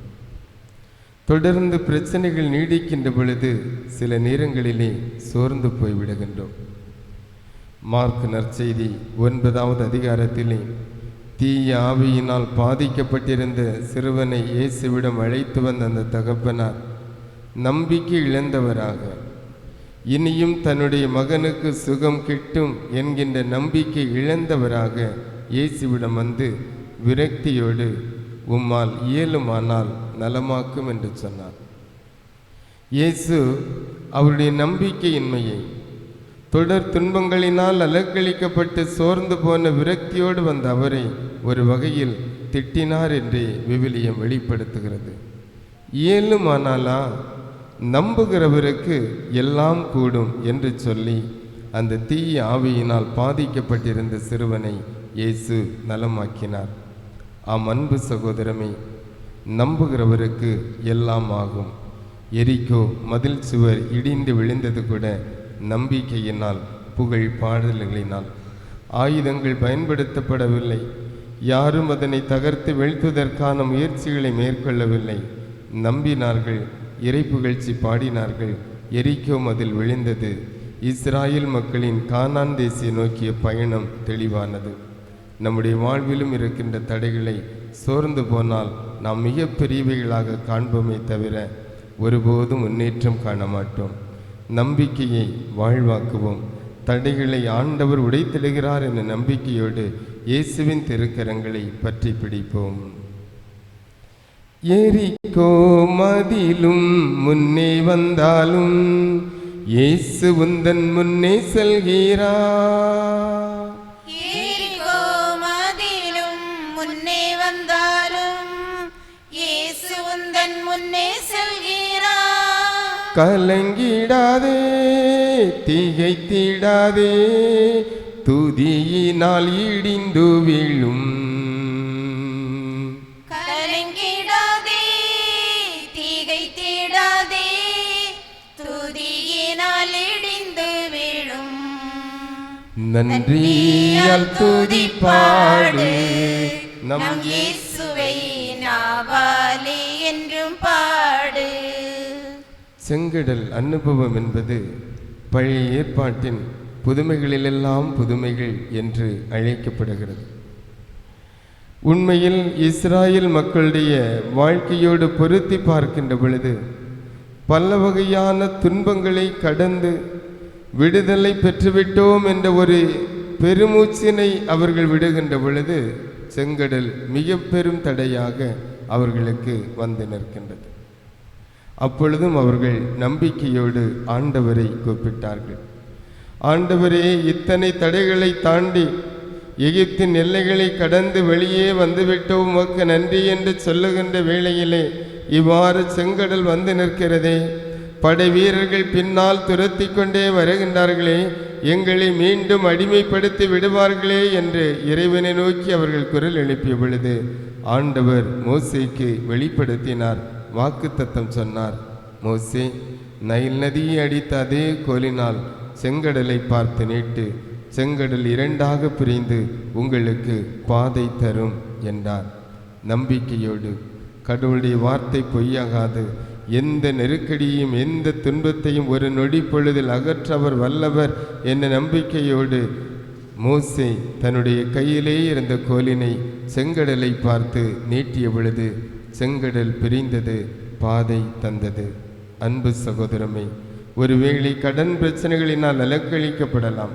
Speaker 3: தொடர்ந்து பிரச்சனைகள் நீடிக்கின்ற பொழுது சில நேரங்களிலே சோர்ந்து போய்விடுகின்றோம். மார்க் நற்செய்தி 9வது அதிகாரத்திலே தீய ஆவியினால் பாதிக்கப்பட்டிருந்த சிறுவனை இயேசுவிடம் அழைத்து வந்த அந்த தகப்பனார் நம்பிக்கை இழந்தவராக, இனியும் தன்னுடைய மகனுக்கு சுகம் கிட்டும் என்கின்ற நம்பிக்கை இழந்தவராக இயேசுவிடம் வந்து விரக்தியோடு, உம்மால் இயலுமானால் நலமாக்கும் என்று சொன்னார். இயேசு அவருடைய நம்பிக்கையின்மையை, தொடர் துன்பங்களினால் அலக்களிக்கப்பட்டு சோர்ந்து போன விரக்தியோடு வந்த அவரை ஒரு வகையில் திட்டினார் என்றே விவிலியம் வெளிப்படுத்துகிறது. இயலுமானாலா, நம்புகிறவருக்கு எல்லாம் கூடும் என்று சொல்லி அந்த தீய ஆவியினால் பாதிக்கப்பட்டிருந்த சிறுவனை இயேசு நலமாக்கினார். ஆம் அன்பு சகோதரமே, நம்புகிறவருக்கு எல்லாம் ஆகும். எரிகோ மதில் சுவர் இடிந்து விழுந்தது கூட நம்பிக்கையினால், புகழ் பாடல்களினால். ஆயுதங்கள் பயன்படுத்தப்படவில்லை. யாரும் அதனை தகர்த்து வீழ்த்துவதற்கான முயற்சிகளை மேற்கொள்ளவில்லை. நம்பினார்கள், இறை புகழ்ச்சி பாடினார்கள். எரிகோ மதில் விழுந்தது. இஸ்ராயேல் மக்களின் கானான் தேசிய நோக்கிய பயணம் தெளிவானது. நம்முடைய வாழ்விலும் இருக்கின்ற தடைகளை சோர்ந்து போனால் நாம் மிகப்பெரியவைகளாக காண்போமே தவிர ஒருபோதும் முன்னேற்றம் காண மாட்டோம். நம்பிக்கையை வாழ்வாக்குவோம். தடைகளை ஆண்டவர் உடைத்திடுகிறார் என்ற நம்பிக்கையோடு இயேசுவின் திருக்கரங்களை பற்றி பிடிப்போம். எரிகோ மதிலும் முன்னே வந்தாலும் இயேசு உந்தன் முன்னே செல்கிறார்.
Speaker 1: எரிகோ மதிலும் முன்னே வந்தாலும் இயேசு உந்தன் முன்னே செல்கிறார்.
Speaker 3: கலங்கிடாதே, திகைத்திடாதே, துதியினால் இடிந்து வீழும்.
Speaker 1: கலங்கிடாதே, திகைத்திடாதே, துதியினால் இடிந்து வீழும்.
Speaker 3: நன்றியால் துதிப்பாடு நம்
Speaker 1: இயேசுவை நாவாலே என்றும் பாடு.
Speaker 3: செங்கடல் அனுபவம் என்பது பழைய ஏற்பாட்டின் புதுமைகளிலெல்லாம் புதுமைகள் என்று அழைக்கப்படுகிறது. உண்மையில் இஸ்ராயேல் மக்களுடைய வாழ்க்கையோடு பொருத்தி பார்க்கின்ற பொழுது பல வகையான துன்பங்களை கடந்து விடுதலை பெற்றுவிட்டோம் என்ற ஒரு பெருமூச்சினை அவர்கள் விடுகின்ற பொழுது செங்கடல் மிக பெரும் தடையாக அவர்களுக்கு வந்து நிற்கின்றது. அப்பொழுதும் அவர்கள் நம்பிக்கையோடு ஆண்டவரை கூப்பிட்டார்கள். ஆண்டவரே, இத்தனை தடைகளை தாண்டி எகிப்தின் எல்லைகளை கடந்து வெளியே வந்துவிட்டோம், உமக்கு நன்றி என்று சொல்லுகின்ற வேளையிலே இவ்வாறு செங்கடல் வந்து நிற்கிறதே, படை வீரர்கள் பின்னால் துரத்தி கொண்டே வருகின்றார்களே, எங்களை மீண்டும் அடிமைப்படுத்தி விடுவார்களே என்று இறைவனை நோக்கி அவர்கள் குரல் எழுப்பிய பொழுது ஆண்டவர் மோசேக்கு வெளிப்படுத்தினார், வாக்குத்தத்தம் சொன்னார். மோசே, நைல் நதியை அடித்த அதே கோலினால் செங்கடலை பார்த்து நீட்டு, செங்கடல் இரண்டாக பிரிந்து உங்களுக்கு பாதை தரும் என்றார். நம்பிக்கையோடு, கடவுளுடைய வார்த்தை பொய்யாகாது, எந்த நெருக்கடியையும் எந்த துன்பத்தையும் ஒரு நொடி பொழுதில் அகற்றவர் வல்லவர் என்ற நம்பிக்கையோடு மோசே தன்னுடைய கையிலே இருந்த கோலினை செங்கடலை பார்த்து நீட்டிய பொழுது செங்கடல் பிரிந்தது, பாதை தந்தது. அன்பு சகோதரமே, ஒருவேளை கடன் பிரச்சனைகளினால் அலக்களிக்கப்படலாம்,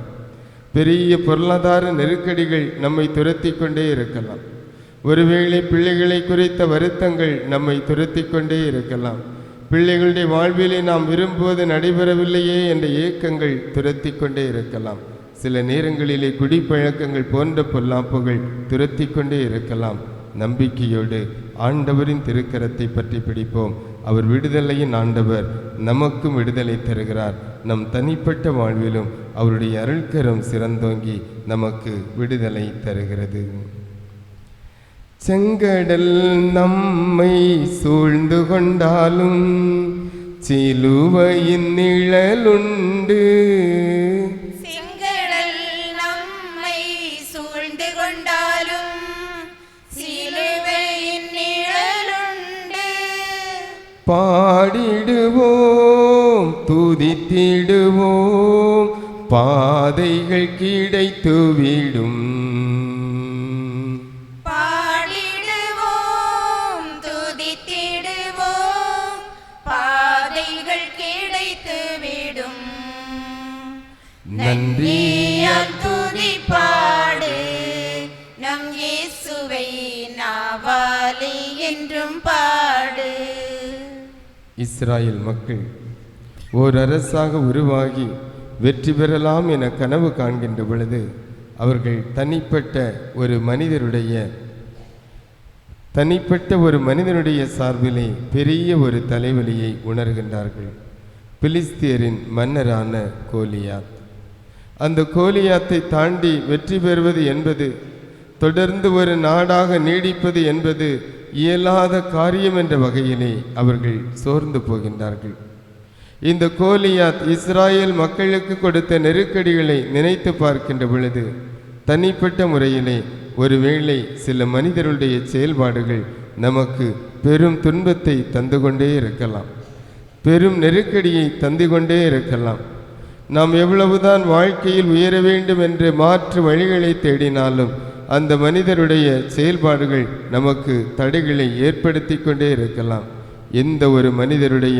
Speaker 3: பெரிய பொருளாதார நெருக்கடிகள் நம்மை துரத்தி கொண்டே இருக்கலாம், ஒருவேளை பிள்ளைகளை குறித்த வருத்தங்கள் நம்மை துரத்தி கொண்டே இருக்கலாம், பிள்ளைகளுடைய வாழ்விலே நாம் விரும்புவது நடைபெறவில்லையே என்ற ஏக்கங்கள் துரத்தி கொண்டே இருக்கலாம், சில நேரங்களிலே குடிப்பழக்கங்கள் போன்ற பொல்லாப்புகள் துரத்தி கொண்டே இருக்கலாம். நம்பிக்கையோடு ஆண்டவரின் திருக்கரத்தை பற்றி பிடிப்போம். அவர் விடுதலையின் ஆண்டவர், நமக்கும் விடுதலை தருகிறார். நம் தனிப்பட்ட வாழ்விலும் அவருடைய அருள்கரம் சிறந்தோங்கி நமக்கு விடுதலை தருகிறது. செங்கடல் நம்மை சூழ்ந்து கொண்டாலும் சிலுவையின் நிழலுண்டு,
Speaker 1: செங்கடல் நம்மை சூழ்ந்து கொண்டாலும் சிலுவையின் நிழலுண்டு.
Speaker 3: பாடிடுவோம், துதித்திடுவோம், பாதைகள் கிடைத்துவிடும்.
Speaker 1: பாடிடுவோம், துதித்திடுவோம், பாதைகள் கிடைத்துவிடும். நன்றியால் துதிப்பாடு நம் இயேசுவை நாவாலே என்றும் பாடு.
Speaker 3: இஸ்ராயேல் மக்கள் ஓர் அரசாக உருவாகி வெற்றி பெறலாம் என கனவு காண்கின்ற பொழுது அவர்கள் தனிப்பட்ட ஒரு மனிதனுடைய சார்பிலே பெரிய ஒரு தலைவலியை உணர்கின்றார்கள். பிலிஸ்தியரின் மன்னரான கோலியாத். அந்த கோலியாத்தை தாண்டி வெற்றி பெறுவது என்பது, தொடர்ந்து ஒரு நாடாக நீடிப்பது என்பது இயலாத காரியம் என்ற வகையிலே அவர்கள் சோர்ந்து போகின்றார்கள். இந்த கோலியாத் இஸ்ராயேல் மக்களுக்கு கொடுத்த நெருக்கடிகளை நினைத்து பார்க்கின்ற பொழுது தனிப்பட்ட முறையிலே ஒருவேளை சில மனிதருடைய செயல்பாடுகள் நமக்கு பெரும் துன்பத்தை தந்து கொண்டே இருக்கலாம், பெரும் நெருக்கடியை தந்து கொண்டே இருக்கலாம். நாம் எவ்வளவுதான் வாழ்க்கையில் உயர வேண்டும் என்று மாற்று வழிகளை தேடினாலும் அந்த மனிதருடைய செயல்பாடுகள் நமக்கு தடைகளை ஏற்படுத்தி கொண்டே இருக்கலாம். எந்த ஒரு மனிதருடைய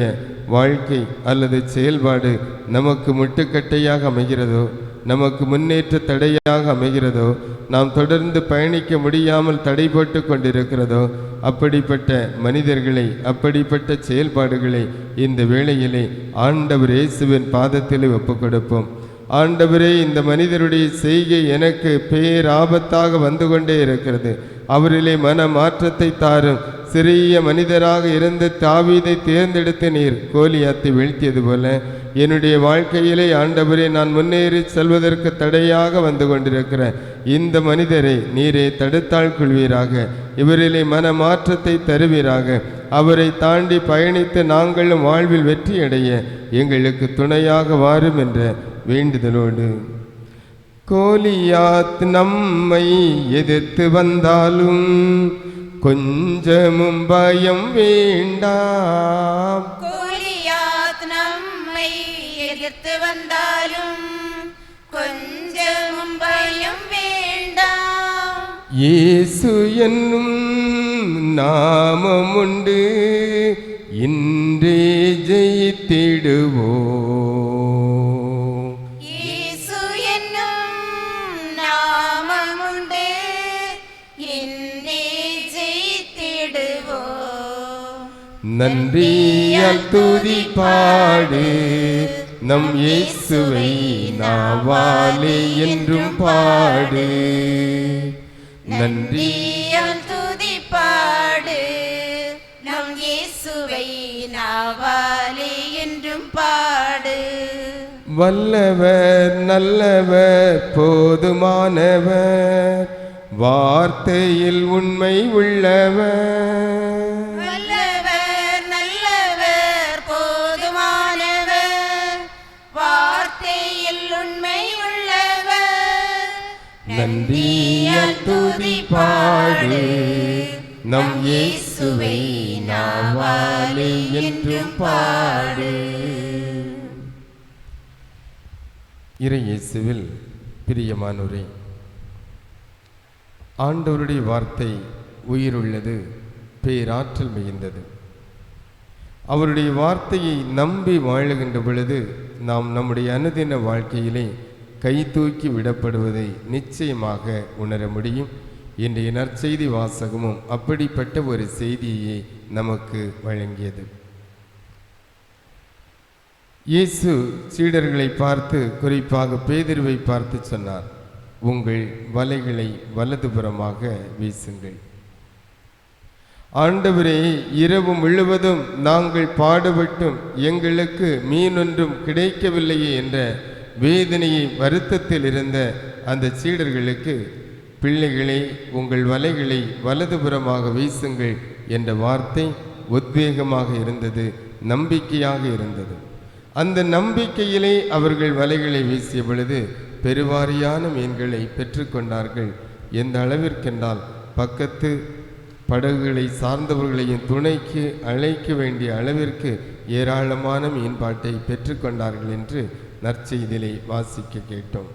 Speaker 3: வாழ்க்கை அல்லது செயல்பாடு நமக்கு முட்டுக்கட்டையாக அமைகிறதோ, நமக்கு முன்னேற்ற தடையாக அமைகிறதோ, நாம் தொடர்ந்து பயணிக்க முடியாமல் தடை போட்டு கொண்டிருக்கிறதோ, அப்படிப்பட்ட மனிதர்களை, அப்படிப்பட்ட செயல்பாடுகளை இந்த வேளையிலே ஆண்டவர் இயேசுவின் பாதத்திலே ஒப்புக் கொடுப்போம். ஆண்டவரே, இந்த மனிதருடைய செய்கை எனக்கு பேராபத்தாக வந்து கொண்டே இருக்கிறது, அவரிலே மன மாற்றத்தை தாரும். சிறிய மனிதராக இருந்து தாவீதை தேர்ந்தெடுத்து நீர் கோலியாத்தை வீழ்த்தியது போல என்னுடைய வாழ்க்கையிலே ஆண்டவரே, நான் முன்னேறி செல்வதற்கு தடையாக வந்து கொண்டிருக்கிற இந்த மனிதரை நீரே தடுத்தாள் கொள்வீராக, இவரிலே மன மாற்றத்தை தருவீராக. அவரை தாண்டி பயணித்து நாங்களும் வாழ்வில் வெற்றியடைய எங்களுக்கு துணையாக வாரும் என்ற வேண்டுதலோடு கோலியாத் நம்மை எதிர்த்து வந்தாலும் கொஞ்சமும் பயம் வேண்டாம்.
Speaker 1: கோலியாத் நம்மை எதிர்த்து வந்தாலும் கொஞ்சமும் பயம் வேண்டாம்.
Speaker 3: இயேசு என்னும் நாமம் உண்டு, இன்றே ஜெயித்திடுவோம்.
Speaker 1: இயேசு என்னும் நாமம் உண்டு, இன்றே ஜெயித்திடுவோம்.
Speaker 3: நன்றியால் துதி பாடு நம் இயேசுவை நாவாலே என்றும் பாடு.
Speaker 1: நன்றியால் துதி பாடு நம் இயேசுவை நாவாலே என்றும் பாடு.
Speaker 3: வல்லவர் நல்லவர் போதுமானவர், வார்த்தையில் உண்மை உள்ளவர்.
Speaker 1: வல்லவர் நல்லவர் போதுமானவர், வார்த்தையில் உண்மை உள்ளவர்.
Speaker 3: நன்றியால் துதி பாடு நம் இயேசுவை நாவாலே என்றும் பாடு. இறை இயேசுவில் பிரியமானோரே, ஆண்டவருடைய வார்த்தை உயிருள்ளது, பேராற்றல் மிகுந்தது. அவருடைய வார்த்தையை நம்பி வாழுகின்ற பொழுது நாம் நம்முடைய அனுதின வாழ்க்கையிலே கை தூக்கி விடப்படுவதை நிச்சயமாக உணர முடியும். இன்றைய நற்செய்தி வாசகமும் அப்படிப்பட்ட ஒரு செய்தியை நமக்கு வழங்கியது. இயேசு சீடர்களை பார்த்து, குறிப்பாக பேதுருவை பார்த்து சொன்னார், உங்கள் வலைகளை வலதுபுறமாக வீசுங்கள். ஆண்டவரே, இரவு முழுவதும் நாங்கள் பாடுபட்டும் எங்களுக்கு மீனொன்றும் கிடைக்கவில்லையே என்ற வேதனையை வருத்தத்தில் இருந்த அந்த சீடர்களுக்கு, பிள்ளைகளே உங்கள் வலைகளை வலதுபுறமாக வீசுங்கள் என்ற வார்த்தை உத்வேகமாக இருந்தது, நம்பிக்கையாக இருந்தது. அந்த நம்பிக்கையிலே அவர்கள் வலைகளை வீசிய பொழுது பெருவாரியான மீன்களை பெற்றுக்கொண்டார்கள். எந்த அளவிற்கென்றால் பக்கத்து படகுகளை சார்ந்தவர்களையும் துணைக்கு அழைக்க வேண்டிய அளவிற்கு ஏராளமான மீன்பாட்டை பெற்றுக்கொண்டார்கள் என்று நற்செய்தியிலே வாசிக்க கேட்டோம்.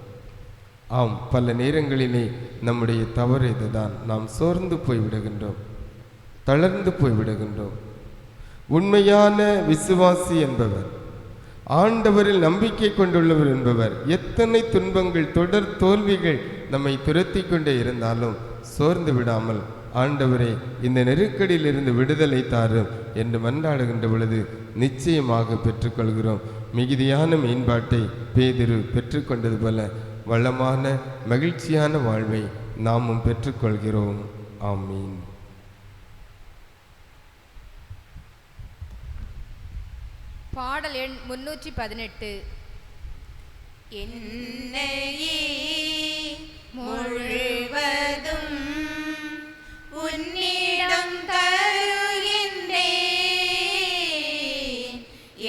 Speaker 3: ஆம், பல நேரங்களிலே நம்முடைய தவறு இதுதான். நாம் சோர்ந்து போய்விடுகின்றோம், தளர்ந்து போய்விடுகின்றோம். உண்மையான விசுவாசி என்பவர், ஆண்டவரில் நம்பிக்கை கொண்டுள்ளவர் என்பவர், எத்தனை துன்பங்கள் தொடர் தோல்விகள் நம்மை துரத்தி கொண்டே இருந்தாலும் சோர்ந்து விடாமல், ஆண்டவரே இந்த நெருக்கடியிலிருந்து விடுதலை தாரும் என்று மன்றாடுகின்ற பொழுது நிச்சயமாக பெற்றுக்கொள்கிறோம். மிகுதியான மீன்பாட்டை பேதுரு பெற்றுக்கொண்டது போல வளமான மகிழ்ச்சியான வாழ்வை நாமும் பெற்றுக்கொள்கிறோம். ஆமீன்.
Speaker 5: பாடல் எண் 318.
Speaker 1: என்னையே முழுவதும் உன்னிடம் தருகின்றேன்,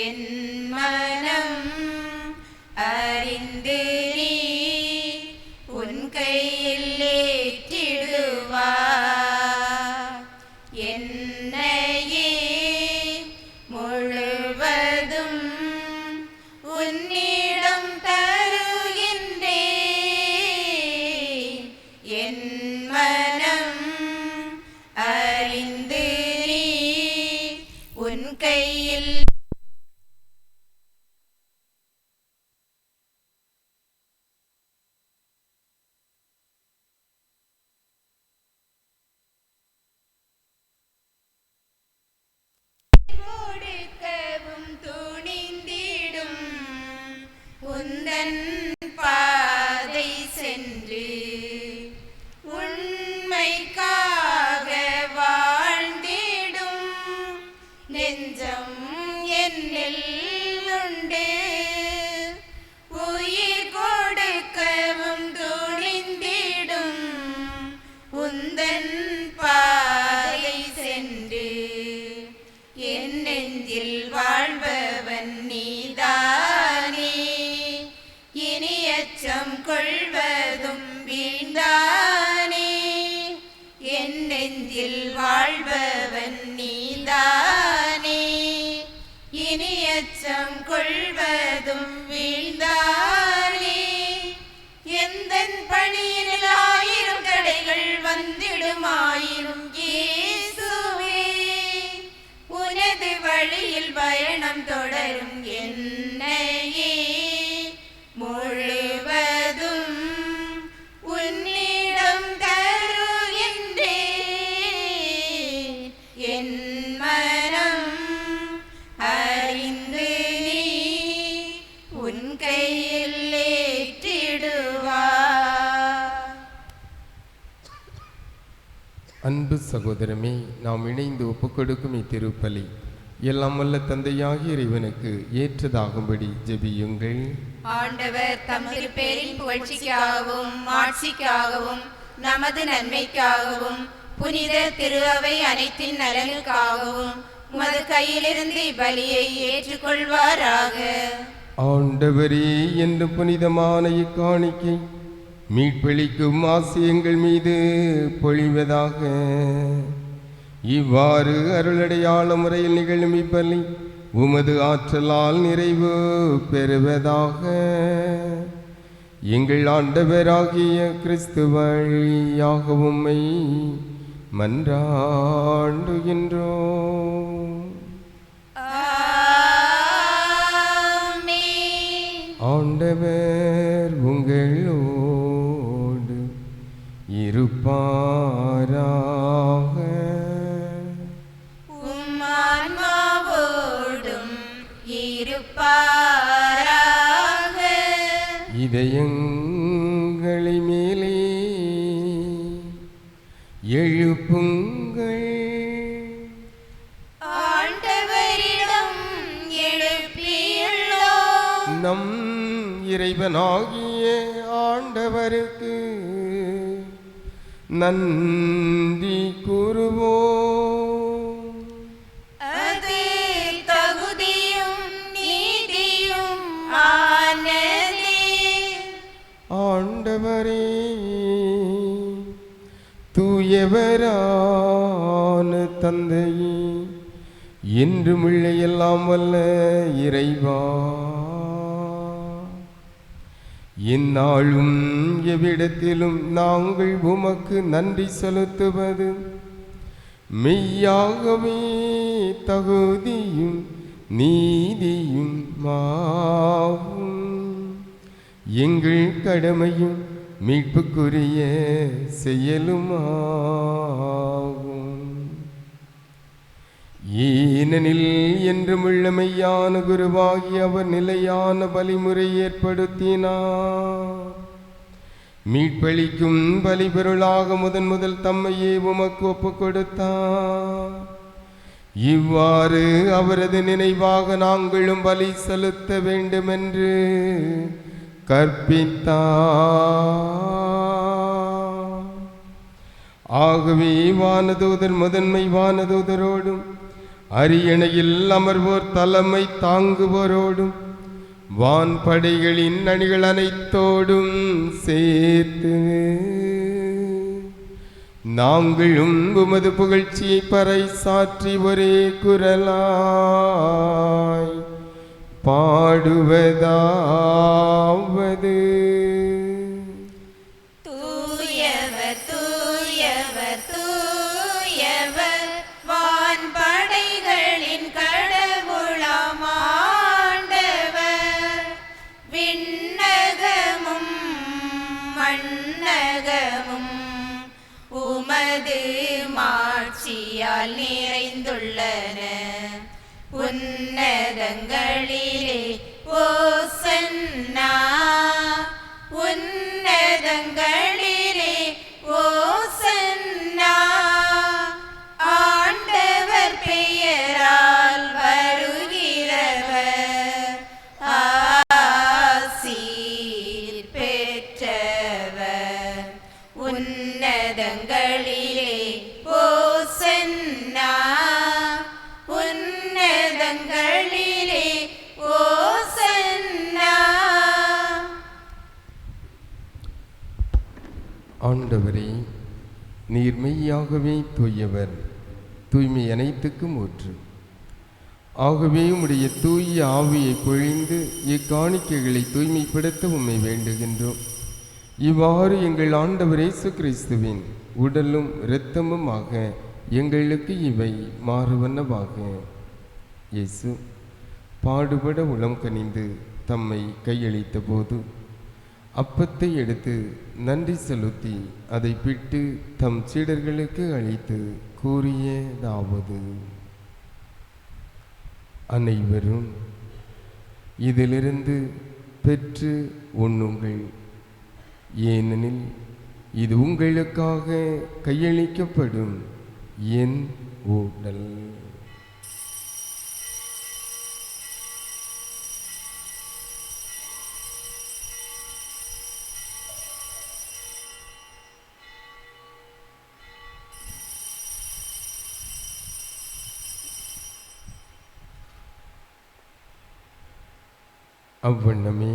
Speaker 1: என் மனம் அறிந்து நீ உன் கையில் ஏற்றிடுவார். என்னையே முழுவதும் உன்னிடம் தருகின்றேன், என் மனம் அறிந்து நீ உன் கையில் கொடுக்கவும் துணிந்திடும். உந்தன் பாதை சென்று உண்மைக்காக வாழ்ந்திடும் நெஞ்சம் என்னில் உண்டு. உயிர் கொடுக்கவும் துணிந்திடும். உந்தன் பாதை சென்று என் நெஞ்சில் வாழ்பவன் நீதானே, இனி அச்சம் கொள்வ வாழ்பவன் நீதானே, இனி அச்சம் கொள்வதும் வீழ்ந்தானே. எந்தன் பணியில் 1000 தடைகள் வந்திடுமாயினும் இயேசுவே, உனது வழியில் பயணம் தொடரும் என்னையே முழுவதும் உன்னிடம் தருகின்றேன். என் மனம் அறிந்து நீ உன் கையில் ஏற்றிடுவாய்.
Speaker 3: அன்பு சகோதரமே, நாம் இணைந்து ஒப்புக்கொடுக்கும் இத்திருப்பலி எல்லாம் வல்ல தந்தையாகிய இறைவனுக்கு ஏற்றதாகும்படி ஜெபியுங்கள்.
Speaker 1: ஆண்டவர் தம் திருப்பேரின் புகழ்ச்சிக்காகவும் ஆட்சிக்காகவும் நமது நன்மைக்காகவும் புனித திரு அவை அனைத்தின் நலனுக்காகவும் உமது கையிலிருந்து பலியை ஏற்றுக்கொள்வாராக.
Speaker 3: ஆண்டவரே, என்று புனிதமான இக்காணிக்கை மீட்பளிக்கும் ஆசியங்கள் மீது பொழிவதாக. இவ்வாறு அருளடையாள முறையில் நிகழும் இப்பலி உமது ஆற்றலால் நிறைவு பெறுவதாக. எங்கள் ஆண்டவராகிய கிறிஸ்து வழியாக உம்மை மன்றாடுகின்றோம்.
Speaker 1: ஆமென்.
Speaker 3: ஆண்டவர் உங்களோடு இருப்பாராக.
Speaker 1: உம் ஆன்மாவோடும் இருப்பாராக.
Speaker 3: இதயங்களை மேலே எழுப்புங்கள்.
Speaker 1: ஆண்டவரிடம் எழுப்பியுள்ளோம்.
Speaker 3: நம் இறைவனாகிய ஆண்டவருக்கு நன்றி கூறுவோம்.
Speaker 1: அது தகுதியும் நீதியும் ஆனதே.
Speaker 3: ஆண்டவரே, தூயவரான தந்தையே, என்றும் உள்ள எல்லாம் வல்ல இறைவா, எந்நாளும் எவ்விடத்திலும் நாங்கள் உமக்கு நன்றி செலுத்துவது மெய்யாகவே தகுதியும் நீதியும் ஆகும். எங்கள் கடமையும் மீட்புக்குரிய செயலுமாகும். ஏனெனில் என்றும் உள்ள மெய்யான குருவாகி அவர் நிலையான வழிமுறை ஏற்படுத்தினார். மீட்பளிக்கும் பலிபொருளாக முதல் தம்மையே உமக்கு ஒப்புக் கொடுத்தார். இவ்வாறு அவரது நினைவாக நாங்களும் பலி செலுத்த வேண்டுமென்று கற்பித்தார். ஆகவே வானதூதர் முதன்மை வானதூதரோடும் அரியணையில் அமர்வோர் தலைமை தாங்குவோரோடும் வான்படைகளின் அணிகள் அனைத்தோடும் சேர்த்து நாங்களும் உமது புகழ்ச்சியை பறைசாற்றி ஒரே குரலாய் பாடுவதாவது:
Speaker 1: தூயவர் தூயவர் தூயவர் வான்படைகளின் கடவுளாம் ஆண்டவர். விண்ணகமும் மண்ணகமும் உமது மாட்சியால் நிறைந்துள்ளன. உன்னதங்களிலே ஓசன்னா, உன்னதங்களிலே ஓசன்னா. ஆண்டவர் பெயரால் வருகிறவர் ஆசீர் பெற்றவர். உன்னதங்களிலே ஓசன்னா, உன்னதங்களிலே ஓசன்னா.
Speaker 3: ஆண்டவரே, நீர் மெய்யாகவே தூயவர், தூய்மை அனைத்துக்கும் ஊற்று. ஆகவே உம்முடைய தூய ஆவியை பொழிந்து இக்காணிக்கைகளை தூய்மைப்படுத்த உம்மை வேண்டுகின்றோம். இவ்வாறு எங்கள் ஆண்டவர் இயேசு கிறிஸ்துவின் உடலும் இரத்தமுமாக எங்களுக்கு இவை மாறுவனவாக. இயேசு பாடுபட உளம் கனிந்து தம்மை கையளித்த போது அப்பத்தை எடுத்து நன்றி செலுத்தி அதை பிட்டு தம் சீடர்களுக்கு அளித்து கூறியதாவது: அனைவரும் இதிலிருந்து பெற்று உண்ணுங்கள், ஏனெனில் இது உங்களுக்காக கையளிக்கப்படும் என் உடல். அவ்வண்ணமே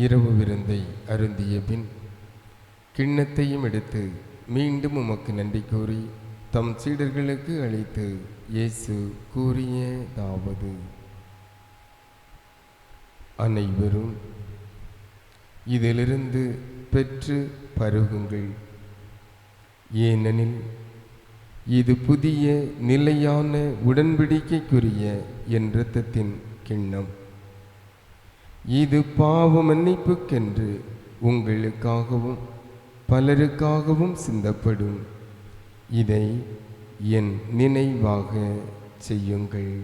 Speaker 3: இரவு விருந்தை அருந்திய பின் கிண்ணத்தையும் எடுத்து மீண்டும் உமக்கு நன்றி கூறி தம் சீடர்களுக்கு அளித்து இயேசு கூறியதாவது: அனைவரும் இதிலிருந்து பெற்று பருகுங்கள், ஏனெனில் இது புதிய நிலையான உடன்படிக்கைக்குரிய என் இரத்தத்தின் கிண்ணம். இது பாவ மன்னிப்புக்கென்று உங்களுக்காகவும் பலருக்காகவும் சிந்தப்படும். இதை என் நினைவாக செய்யுங்கள்.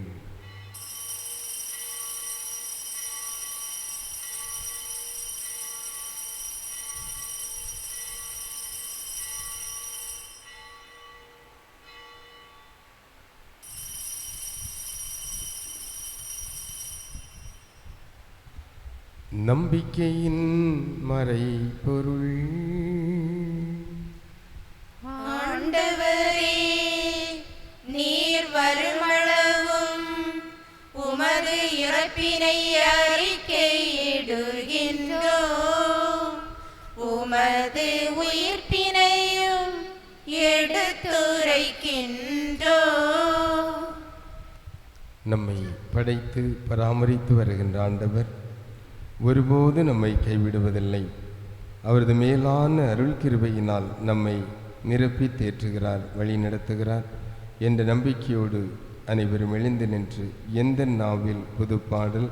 Speaker 3: நம்பிக்கையின் மறைபொருள்.
Speaker 2: ஆண்டவரே, நீர் வருமளவும் உமது இறப்பினை அறிக்கையிடுகின்றோம், உமது உயிர்ப்பினையும் எடுத்துரைக்கின்றோம்.
Speaker 3: நம்மை படைத்து பராமரித்து வருகின்ற ஆண்டவர் ஒருபோது நம்மை கைவிடுவதில்லை. அவரது மேலான அருள் கிருபையினால் நம்மை நிரப்பி தேற்றுகிறார், வழி நடத்துகிறார் என்ற நம்பிக்கையோடு அனைவரும் எழுந்து நின்று எந்த நாவில் புது பாடல்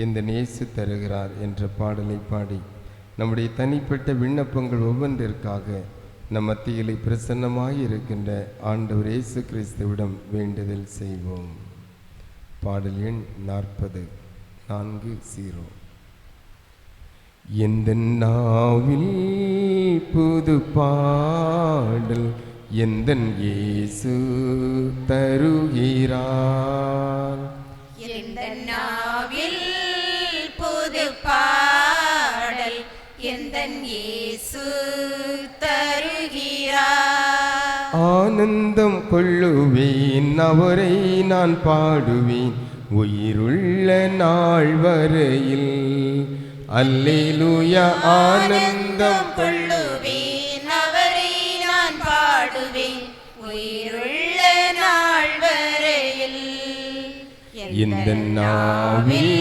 Speaker 3: எந்த நேசு தருகிறார் என்ற பாடலை பாடி நம்முடைய தனிப்பட்ட விண்ணப்பங்கள் ஒவ்வொன்றிற்காக நம் மத்தியிலே பிரசன்னமாய் இருக்கின்ற ஆண்டவர் இயேசு கிறிஸ்துவிடம் வேண்டுதல் செய்வோம். பாடல் எண் 40. எந்த நாவில் புது பாடல் எந்தன் இயேசு தருகிறார்.
Speaker 2: எந்த நாவில் புது பாடல் எந்தன் இயேசு தருகிறார்.
Speaker 3: ஆனந்தம் கொள்ளுவேன், அவரை நான் பாடுவேன் உயிருள்ள நாள் வரையில். அல்லேலூயா. ஆனந்தம்
Speaker 2: கொள்ளுவேன், அவரை நான் பாடுவேன் உயிருள்ள நாள் வரையில்.
Speaker 3: எந்த நாவில்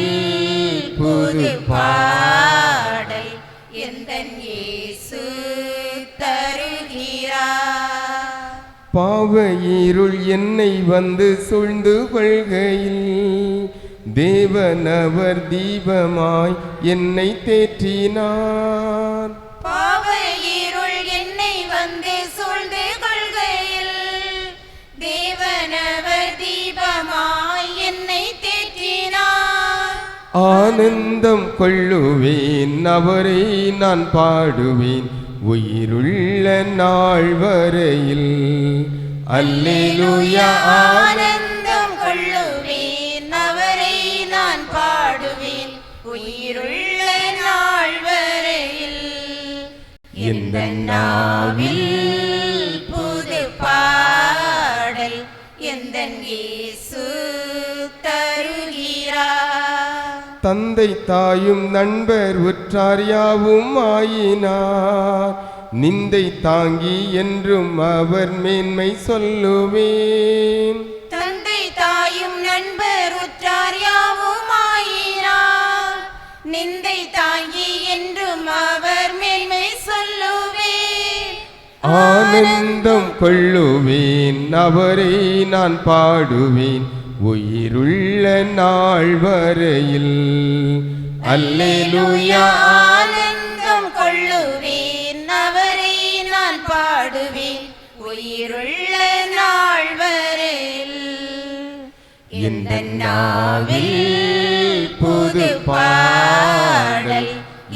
Speaker 2: புது பாடல் எந்தன் இயேசு தருகிறார்.
Speaker 3: பாவ இருள் என்னை வந்து சூழ்ந்து கொள்கையில் தேவனவர் தீபமாய் என்னை தேற்றினார்.
Speaker 2: பாவ இருள் என்னை வந்து சூழ்ந்து கொள்கையில் தேவனவர் தீபமாய் என்னை தேற்றினார்.
Speaker 3: ஆனந்தம் கொள்ளுவேன், அவரை நான் பாடுவேன் உயிருள்ள நாள் வரையில். அல்லேலூயா.
Speaker 2: ஆனந்தம் கொள்ளுவேன், அவரை நான் பாடுவேன் உயிருள்ள நாள் வரையில்.
Speaker 3: எந்த நாவில்
Speaker 2: புது பாடல் எந்தன் இயேசு தருகிறார்.
Speaker 3: தந்தை தாயும் நண்பர் உற்றார் யாவும் ஆயினார். நிந்தை தாங்கி என்றும் அவர் மேன்மை சொல்லுவேன்.
Speaker 2: தந்தை தாயும் நண்பர் உற்றார் யாவுமாயினார், நிந்தை தாங்கி என்றும் அவர் மேன்மை சொல்லுவேன்.
Speaker 3: ஆனந்தம் கொள்ளுவேன், அவரை நான் பாடுவேன், உயிருள்ள நாள் வரையில். அல்லேலூயா.
Speaker 2: ஆனந்தம் கொள்ளுவேன், அவரை நான் பாடுவேன், உயிருள்ள நாள் வரையில்.
Speaker 3: இந்த நாவில் புது பாடல்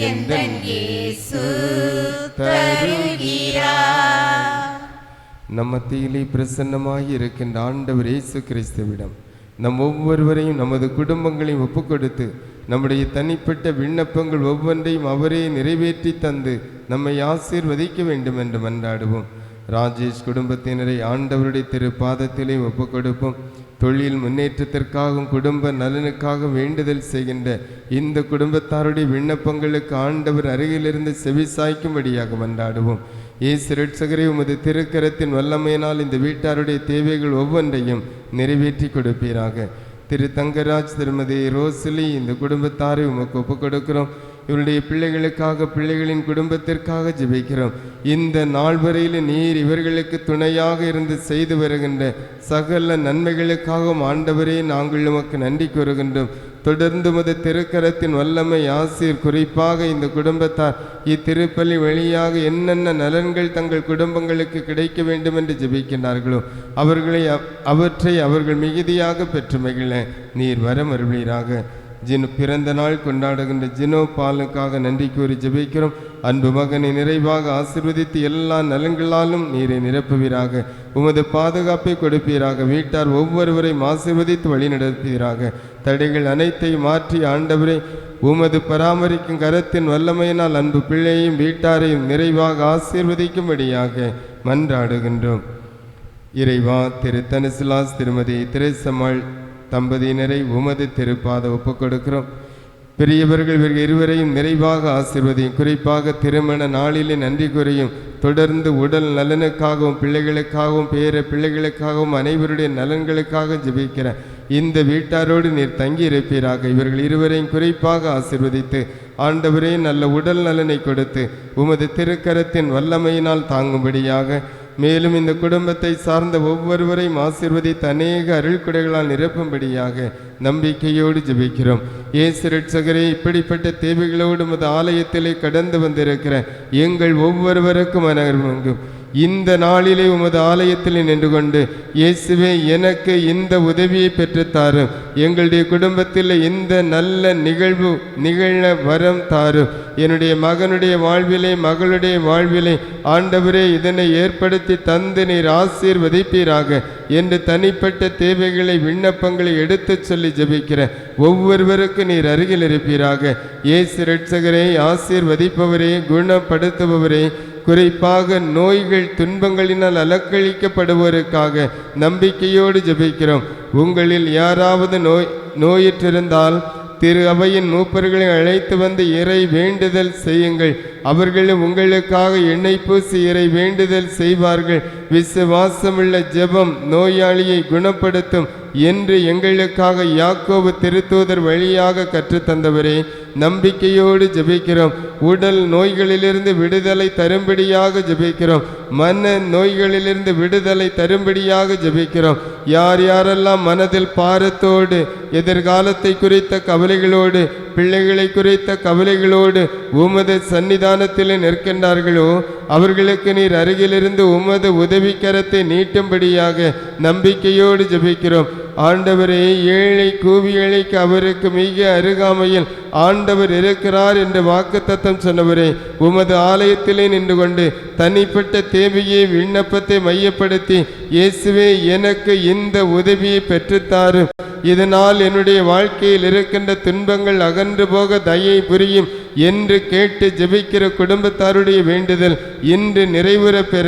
Speaker 3: எந்தன் இயேசு
Speaker 2: தருகிறார்.
Speaker 3: நம் மத்தியிலே பிரசன்னமாகி இருக்கின்ற ஆண்டவர் இயேசு கிறிஸ்துவிடம் நம் ஒவ்வொருவரையும் நமது குடும்பங்களையும் ஒப்புக்கொடுத்து நம்முடைய தனிப்பட்ட விண்ணப்பங்கள் ஒவ்வொன்றையும் அவரே நிறைவேற்றி தந்து நம்மை ஆசீர்வதிக்க வேண்டும் என்று மன்றாடுவோம். ராஜேஷ் குடும்பத்தினரை ஆண்டவருடைய திரு பாதத்திலே ஒப்புக்கொடுப்போம். தொழில் முன்னேற்றத்திற்காகவும் குடும்ப நலனுக்காக வேண்டுதல் செய்கின்ற இந்த குடும்பத்தாருடைய விண்ணப்பங்களுக்கு ஆண்டவர் அருகிலிருந்து செவிசாய்க்கும்படியாக மன்றாடுவோம். இயேசு இரட்சகரே, உமது திருக்கரத்தின் வல்லமையினால் இந்த வீட்டாருடைய தேவைகள் ஒவ்வொன்றையும் நிறைவேற்றி கொடுப்பீராக. திரு தங்கராஜ், திருமதி ரோசிலி, இந்த குடும்பத்தாரை உமக்கு ஒப்புக் கொடுக்கிறோம். இவருடைய பிள்ளைகளுக்காக, பிள்ளைகளின் குடும்பத்திற்காக ஜெபிக்கிறோம். இந்த நாள் வரையில் நீர் இவர்களுக்கு துணையாக இருந்து செய்து வருகின்ற சகல நன்மைகளுக்காகவும் ஆண்டவரே நாங்கள் உமக்கு நன்றி கூறுகின்றோம். தொடர்ந்து உமது திருக்கரத்தின் வல்லமை ஆசீர் குறிப்பாக இந்த குடும்பத்தார் இத்திருப்பலி வழியாக என்னென்ன நலன்கள் தங்கள் குடும்பங்களுக்கு கிடைக்க வேண்டும் என்று ஜெபிக்கின்றார்களோ அவற்றை அவர்கள் மிகுதியாக பெற்று மகிழ நீர் வரமருளீராக. பிறந்த நாள் கொண்டாடுகின்ற ஜினோ பாலுக்காக நன்றி கூறி ஜெபிக்கிறோம். அன்பு மகனை நிறைவாக ஆசீர்வதித்து எல்லா நலன்களாலும் நீரை நிரப்புவீராக. உமது பாதுகாப்பை கொடுப்பீராக. வீட்டார் ஒவ்வொருவரையும் ஆசீர்வதித்து வழி நடப்பீராக. தடைகள் அனைத்தையும் மாற்றி ஆண்டவரை உமது பராமரிக்கும் கரத்தின் வல்லமையினால் அன்பு பிள்ளையையும் வீட்டாரையும் நிறைவாக ஆசீர்வதிக்கும்படியாக மன்றாடுகின்றோம். இறைவா, திரு தனிசிலாஸ், திருமதி திரேசம்மாள் தம்பதியினரை உமது திருப்பாத ஒப்புக் கொடுக்கிறோம். பெரியவர்கள் இவர்கள் இருவரையும் நிறைவாக ஆசீர்வதியும். குறிப்பாக திருமண நாளிலே நன்றி கூறியும் தொடர்ந்து உடல் நலனுக்காகவும் பிள்ளைகளுக்காகவும் பேர பிள்ளைகளுக்காகவும் அனைவருடைய நலன்களுக்காக ஜெபிக்கிற இந்த வீட்டாரோடு நீர் தங்கி இருப்பீராக. இவர்கள் இருவரையும் குறிப்பாக ஆசீர்வதித்து ஆண்டவரே நல்ல உடல் நலனை கொடுத்து உமது திருக்கரத்தின் வல்லமையினால் தாங்கும்படியாக, மேலும் இந்த குடும்பத்தை சார்ந்த ஒவ்வொருவரையும் ஆசீர்வதித்து அநேக அருள்குடைகளால் நிரப்பும்படியாக நம்பிக்கையோடு ஜெபிக்கிறோம். இயேசு இரட்சகரே, இப்படிப்பட்ட தேவைகளோடு உமது ஆலயத்திலே கடந்து வந்திருக்கிற எங்கள் ஒவ்வொருவருக்கும் அனைவருக்கும் இந்த நாளிலே உமது ஆலயத்தில் நின்று கொண்டு இயேசுவே எனக்கு இந்த உதவியை பெற்றுத்தாரும், எங்களுடைய குடும்பத்தில் இந்த நல்ல நிகழ்வு நிகழ வரம் தாரும், என்னுடைய மகனுடைய வாழ்விலே மகளுடைய வாழ்விலே ஆண்டவரே இதனை ஏற்படுத்தி தந்து நீர் ஆசீர்வதிப்பீராக என்று தனிப்பட்ட தேவைகளை விண்ணப்பங்களை எடுத்துச் சொல்லி ஜெபிக்கிற ஒவ்வொருவருக்கு நீர் அருகில் இருப்பீராக. இயேசு இரட்சகரே, ஆசீர்வதிப்பவரே, குணப்படுத்துபவரே, குறிப்பாக நோய்கள் துன்பங்களினால் அலக்களிக்கப்படுவோருக்காக நம்பிக்கையோடு ஜெபிக்கிறோம். உங்களில் யாராவது நோயிற்றிருந்தால் திரு அவையின் மூப்பர்களை அழைத்து வந்து இறை வேண்டுதல் செய்யுங்கள். அவர்களும் உங்களுக்காக எண்ணெய் பூசி இறை வேண்டுதல் செய்வார்கள். விசுவாசமுள்ள ஜெபம் நோயாளியை குணப்படுத்தும் என்று எங்களுக்காக யாக்கோபு திருத்தூதர் வழியாக கற்றுத்தந்தவரே, நம்பிக்கையோடு ஜெபிக்கிறோம். உடல் நோய்களிலிருந்து விடுதலை தரும்படியாக ஜெபிக்கிறோம். மன நோய்களிலிருந்து விடுதலை தரும்படியாக ஜெபிக்கிறோம். யார் யாரெல்லாம் மனதில் பாரத்தோடு, எதிர்காலத்தை குறித்த கவலைகளோடு, பிள்ளைகளை குறித்த கவலைகளோடு உமது சன்னிதானத்தில் நிற்கின்றார்களோ அவர்களுக்கு நீர் அருகிலிருந்து உமது உதவிக்கரத்தை நீட்டும்படியாக நம்பிக்கையோடு ஜெபிக்கிறோம். ஆண்டவரே, ஏழை கூவி அழைக்க அவருக்கு மிக அருகாமையில் ஆண்டவர் இருக்கிறார் என்று வாக்குத்தத்தம் சொன்னவரே, உமது ஆலயத்திலே நின்று கொண்டு தனிப்பட்ட தேவையை விண்ணப்பத்தை மையப்படுத்தி இயேசுவே எனக்கு இந்த உதவியை பெற்றுத்தாரும், இதனால் என்னுடைய வாழ்க்கையில் இருக்கின்ற துன்பங்கள் அகன்று போக தயை புரியும் என்று கேட்டு ஜெபிக்கிற குடும்பத்தாருடைய வேண்டுதல் இன்று நிறைவுற பெற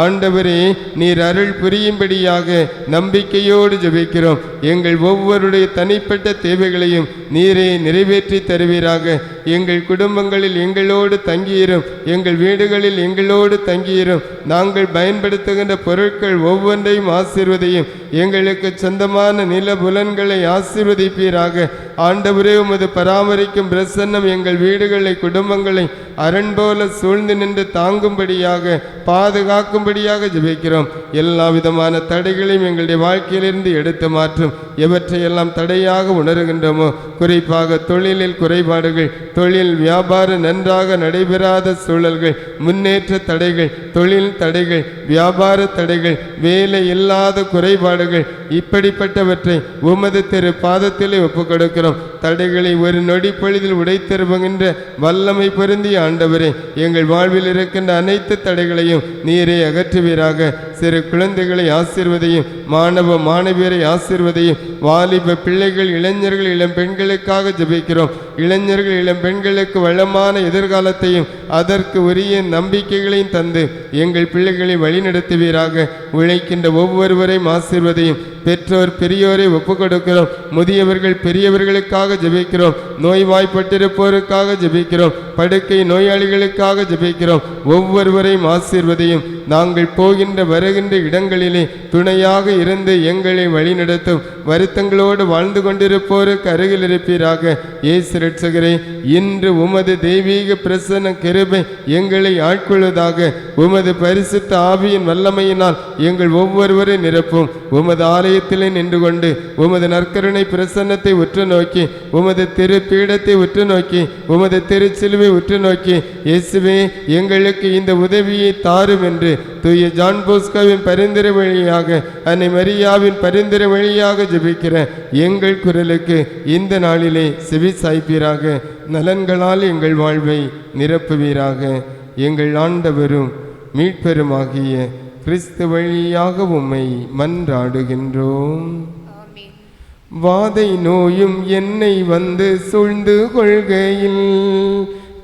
Speaker 3: ஆண்டவரே நீர் அருள் புரியும்படியாக நம்பிக்கையோடு ஜெபிக்கிறோம். எங்கள் ஒவ்வொருடைய தனிப்பட்ட தேவைகளையும் நீரே நிறைவேற்றி தருவீராக. எங்கள் குடும்பங்களில் எங்களோடு தங்கியிரும், எங்கள் வீடுகளில் எங்களோடு தங்கியிரும். நாங்கள் பயன்படுத்துகின்ற பொருட்கள் ஒவ்வொன்றையும் ஆசீர்வதியும். எங்களுக்கு சொந்தமான நில புலன்களை ஆசீர்வதிப்பீராக. ஆண்டவரே, உமது பராமரிக்கும் பிரசன்னம் எங்கள் வீடுகளை குடும்பங்களை அரண் போல சூழ்ந்து நின்று தாங்கும்படியாக பாதுகாக்கும்படியாக ஜெபிக்கிறோம். எல்லா விதமான தடைகளையும் எங்களுடைய வாழ்க்கையிலிருந்து எடுத்து மாற்றும். எவற்றையெல்லாம் தடையாக உணர்கின்றோமோ, குறிப்பாக தொழிலில் குறைபாடுகள், தொழில் வியாபாரம் நன்றாக நடைபெறாத சூழல்கள், முன்னேற்ற தடைகள், தொழில் தடைகள், வியாபார தடைகள், வேலை இல்லாத குறைபாடுகள், இப்படிப்பட்டவற்றை உமது திரு பாதத்திலே ஒப்புக் கொடுக்கிறோம். தடைகளை ஒரு நொடி பொழுதில் உடைத்தெருவுகின்ற வல்லமை பொருந்திய ஆண்டவரே, எங்கள் வாழ்வில் இருக்கின்ற அனைத்து தடைகளையும் நீரே அகற்றுவீராக. சிறு குழந்தைகளை ஆசீர்வதையும், மாணவ மாணவியரை ஆசீர்வதையும். வாலிப பிள்ளைகள், இளைஞர்கள், இளம் பெண்களுக்காக ஜெபிக்கிறோம். இளைஞர்கள், இளம் பெண்களுக்கு வளமான எதிர்காலத்தையும் அதற்கு உரிய நம்பிக்கைகளையும் தந்து எங்கள் பிள்ளைகளை வழிநடத்துவீராக. உழைக்கின்ற ஒவ்வொருவரையும் ஆசீர்வதையும். பெற்றோர் பெரியோரை ஒப்புக் கொடுக்கிறோம். முதியவர்கள் பெரியவர்களுக்காக ஜெபிக்கிறோம். நோய்வாய்ப்பட்டிருப்போருக்காக ஜெபிக்கிறோம். படுக்கை நோயாளிகளுக்காக ஜெபிக்கிறோம். ஒவ்வொருவரையும் ஆசீர்வதையும். நாங்கள் போகின்ற வருகின்ற இடங்களிலே துணையாக இருந்து எங்களை வழிநடத்தும். வருத்தங்களோடு வாழ்ந்து கொண்டிருப்போருக்கு அருகில் இருப்பீராக. இயேசு இரட்சகரே, இன்று உமது தெய்வீக பிரசன்ன கிருபை எங்களை ஆட்கொள்வதாக. உமது பரிசுத்த ஆவியின் வல்லமையினால் எங்கள் ஒவ்வொருவரை நிரப்பும். உமது ஆலயத்திலே நின்று கொண்டு உமது நற்கருணை பிரசன்னத்தை உற்று நோக்கி, உமது திரு பீடத்தை உற்று நோக்கி, உமது திருச்சிலுவை உற்று நோக்கி, இயேசுவே எங்களுக்கு இந்த உதவியை தாரும் என்று தூய ஜான் போஸ்கோவின் பரிந்துரை வழியாக, அன்னை மரியாவின் பரிந்துரை வழியாக ஜெபிக்கிற எங்கள் குரலுக்கு இந்த நாளிலே செவி சாய்ப்பீராக. நலன்களால் எங்கள் வாழ்வை நிரப்புவீராக. எங்கள் ஆண்டவரும் மீட்பெருமாகிய கிறிஸ்து வழியாக உம்மை மன்றாடுகின்றோம். வாதை நோயும் என்னை வந்து சூழ்ந்து கொள்கையில்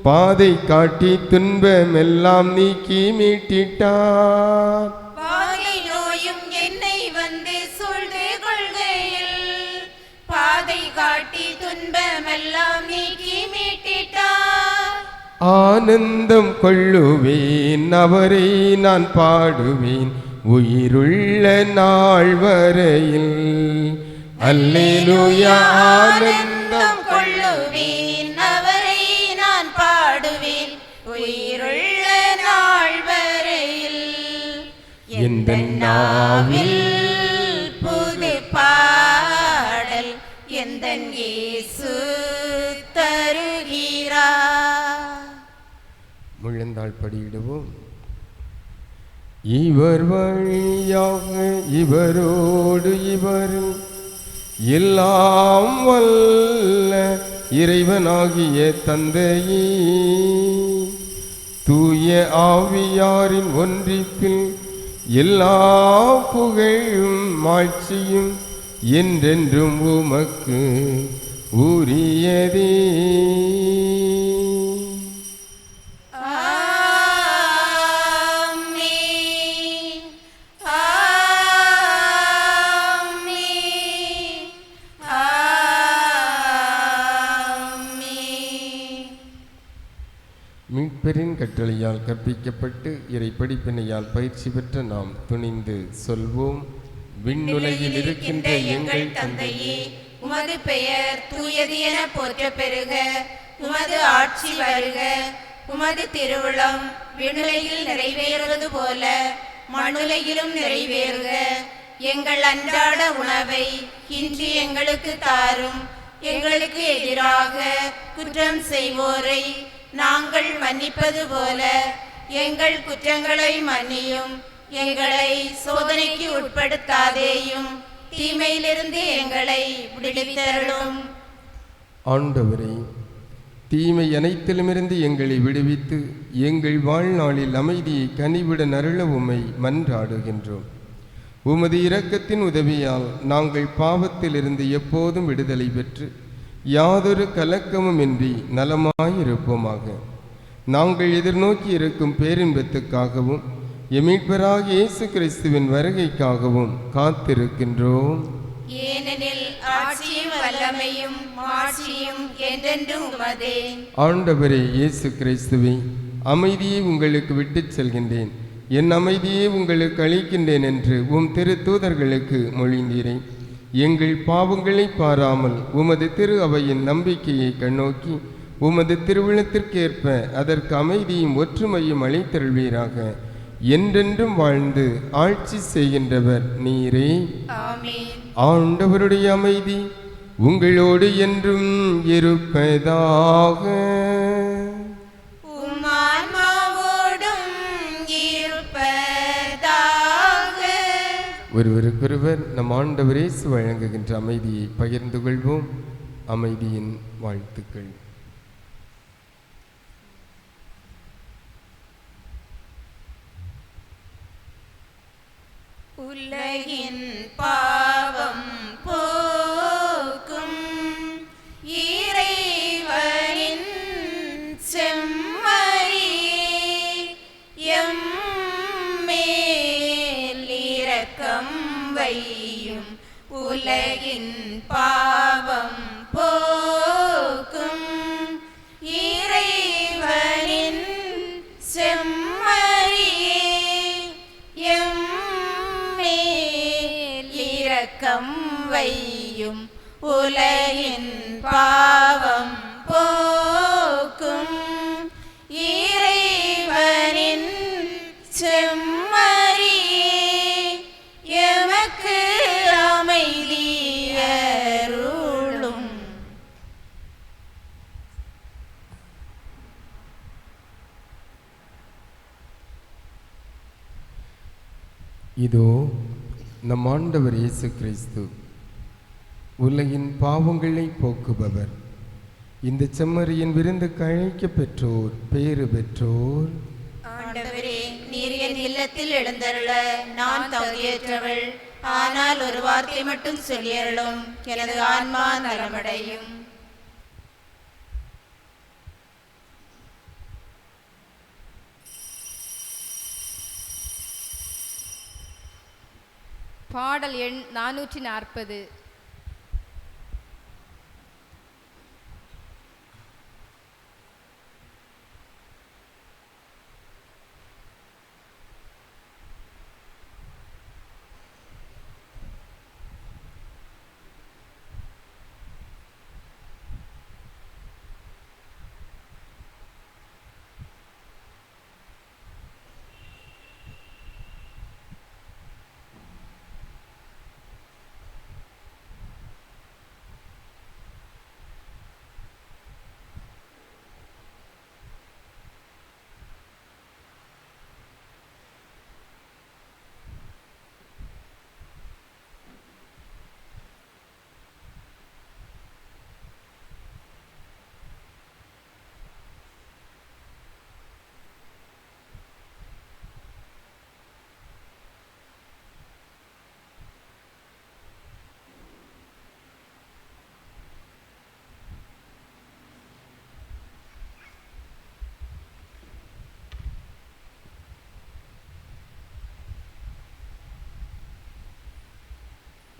Speaker 3: பாதை காட்டி துன்பமெல்லாம் நீக்கி மீட்டிட்டார்.
Speaker 2: வாதை நோயும் என்னை வந்து சூழ்ந்து கொள்கையில் பாதை காட்டி துன்பமெல்லாம் நீக்கி மீட்டிட்டார்.
Speaker 3: ஆனந்தம் கொள்ளுவேன், அவரை நான் பாடுவேன் உயிருள்ள நாள் வரையில். அல்லேலூயா.
Speaker 2: ஆனந்தம் கொள்ளுவேன், அவரை நான் பாடுவேன் உயிருள்ள நாள் வரையில்.
Speaker 3: எந்த நாவில்
Speaker 2: புது பாடல் எந்தன் இயேசு தருகிறார்.
Speaker 3: முழந்தாள் படியிடுவோம். இவர் வழியாக இவரோடு இவர் எல்லாம் வல்ல இறைவனாகிய தந்தையே, தூய ஆவியாரின் ஒன்றிப்பில் எல்லா புகழும் மாட்சியும் என்றென்றும் உமக்கு உரியதே. மீட்பரின் கட்டளையால் கற்பிக்கப்பட்டு இறை படிப்பினையால் பயிற்சி பெற்ற நாம் துணிந்து சொல்வோம். விண்ணுலகில் இருக்கின்ற எங்கள் தந்தையே,
Speaker 2: உமது பெயர் தூயது என போற்ற பெறுக. உமது ஆட்சி வருக. உமது திருவுளம் விண்ணுலகில் நிறைவேறுவது போல மண்ணுலகிலும் நிறைவேறுக. எங்கள் அன்றாட உணவை இன்று எங்களுக்கு தாரும். எங்களுக்கு எதிராக குற்றம் செய்வோரை நாங்கள் மன்னிப்பது போல எங்கள் குற்றங்களை மன்னியும். எங்களை சோதனைக்கு உட்படுத்தாதேயும், தீமையிலிருந்து எங்களை விடுவித்தருளும்.
Speaker 3: ஆண்டவரே, தீமை அனைத்திலுமிருந்து எங்களை விடுவித்து எங்கள் வாழ்நாளில் அமைதியை கனிவுடன் அருள உம்மை மன்றாடுகின்றோம். உமது இரக்கத்தின் உதவியால் நாங்கள் பாவத்திலிருந்து எப்போதும் விடுதலை பெற்று யாதொரு கலக்கமும் இன்றி நலமாயிருப்போமாக. நாங்கள் எதிர்நோக்கி இருக்கும் பேரின்பத்துக்காகவும் எமீட்பராகிய இயேசு கிறிஸ்துவின் வருகைக்காகவும் காத்திருக்கின்றோம்.
Speaker 2: ஏனெனில் ஏனெனில் ஆட்சியும் வல்லமையும் மாட்சியும் என்றென்றும் உமதே.
Speaker 3: ஆண்டவரே இயேசு கிறிஸ்துவே, அமைதியை உங்களுக்கு விட்டுச் செல்கின்றேன், என் அமைதியை உங்களுக்கு அளிக்கின்றேன் என்று உம் திரு தூதர்களுக்கு மொழிந்தீரே. எங்கள் பாவங்களை பாராமல் உமது திரு அவையின் நம்பிக்கையை கண்ணோக்கி உமது திருவிழத்திற்கேற்ப அதற்கு அமைதியும் ஒற்றுமையும் அளித்தருள்வீராக. என்றென்றும் வாழ்ந்து ஆட்சி செய்கின்றவர் நீரே.
Speaker 2: ஆமென்.
Speaker 3: ஆண்டவருடைய அமைதி உங்களோடு என்றும் இருப்பதாக.
Speaker 2: உம்மான்மாவோடும் இருப்பதாக.
Speaker 3: ஒருவருக்கொருவர் நம் ஆண்டவர் இயேசு வழங்குகின்ற அமைதியை பகிர்ந்து கொள்வோம். அமைதியின் வாழ்த்துக்கள்.
Speaker 2: உலகின் பாவம் போக்கும் இறைவனின் செம்மறியே, எம்மேல் இரக்கம் வையும். உலகின் பாவம் போக்கும் இறைவனின் செம்மறியே, எம்மேல் இரக்கம் வையும். உலகின் பாவம் போக்கும் இறைவனின் செம்மறியே, எமக்கு அமைதி அருளும்.
Speaker 3: இதோ நம் ஆண்டவர் இயேசு கிறிஸ்து, உலகின் பாவங்களை போக்குபவர். இந்த செம்மறியின் விருந்துக்கு அழைக்க பெற்றோர் பேறு பெற்றோர்.
Speaker 2: ஆண்டவரே, நீர் என் இல்லத்தில் எழுந்தருள நான் தகுதியற்றவள். ஆனால் ஒரு வார்த்தை மட்டும் சொல்லியருளும், எனது ஆன்மா நலமடையும்.
Speaker 5: பாடல் எண் 440.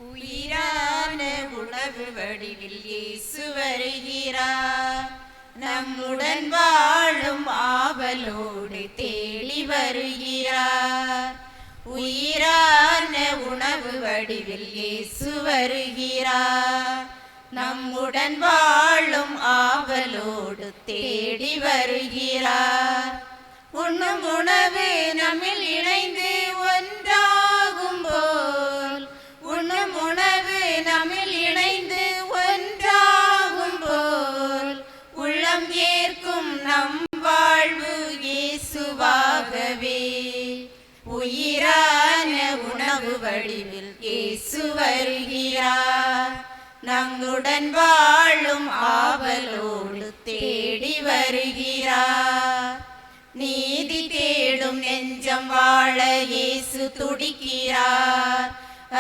Speaker 2: உயிரான உணவு வடிவில் இயேசு வருகிறார். நம்முடன் வாழும் ஆவலோடு தேடி வருகிறார். உயிரான உணவு வடிவில் இயேசு வருகிறார். நம்முடன் வாழும் ஆவலோடு தேடி வருகிறார். உண்ணும் உணவு நம்மில் இணைந்து ஒன்றாகும் போல், உண்ணும் உணவு நம்மில் இணைந்து ஒன்றாகும் போல், உள்ளம் ஏற்கும் நம் வாழ்வு இயேசுவாகவே. உயிரான உணவு வடிவில் இயேசு வருகிறார். நம்முடன் வாழும் ஆவலோடு தேடி வருகிறார். நீதி தேடும் நெஞ்சம் வாழ இயேசு துடிக்கிறார்.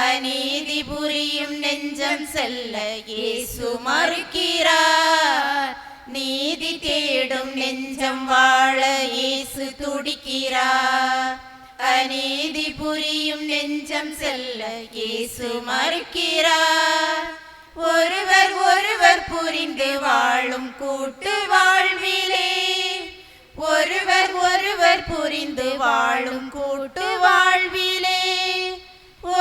Speaker 2: அநீதி புரியும் நெஞ்சம் செல்ல இயேசு மறுக்கிறார். நீதி தேடும் நெஞ்சம் வாழ இயேசு துடிக்கிறார். அநீதி புரியும் நெஞ்சம் செல்ல இயேசு மறுக்கிறார். ஒருவர் ஒருவர் புரிந்து வாழும் கூட்டு வாழ்விலே, ஒருவர் ஒருவர் புரிந்து வாழும் கூட்டு வாழ்விலே,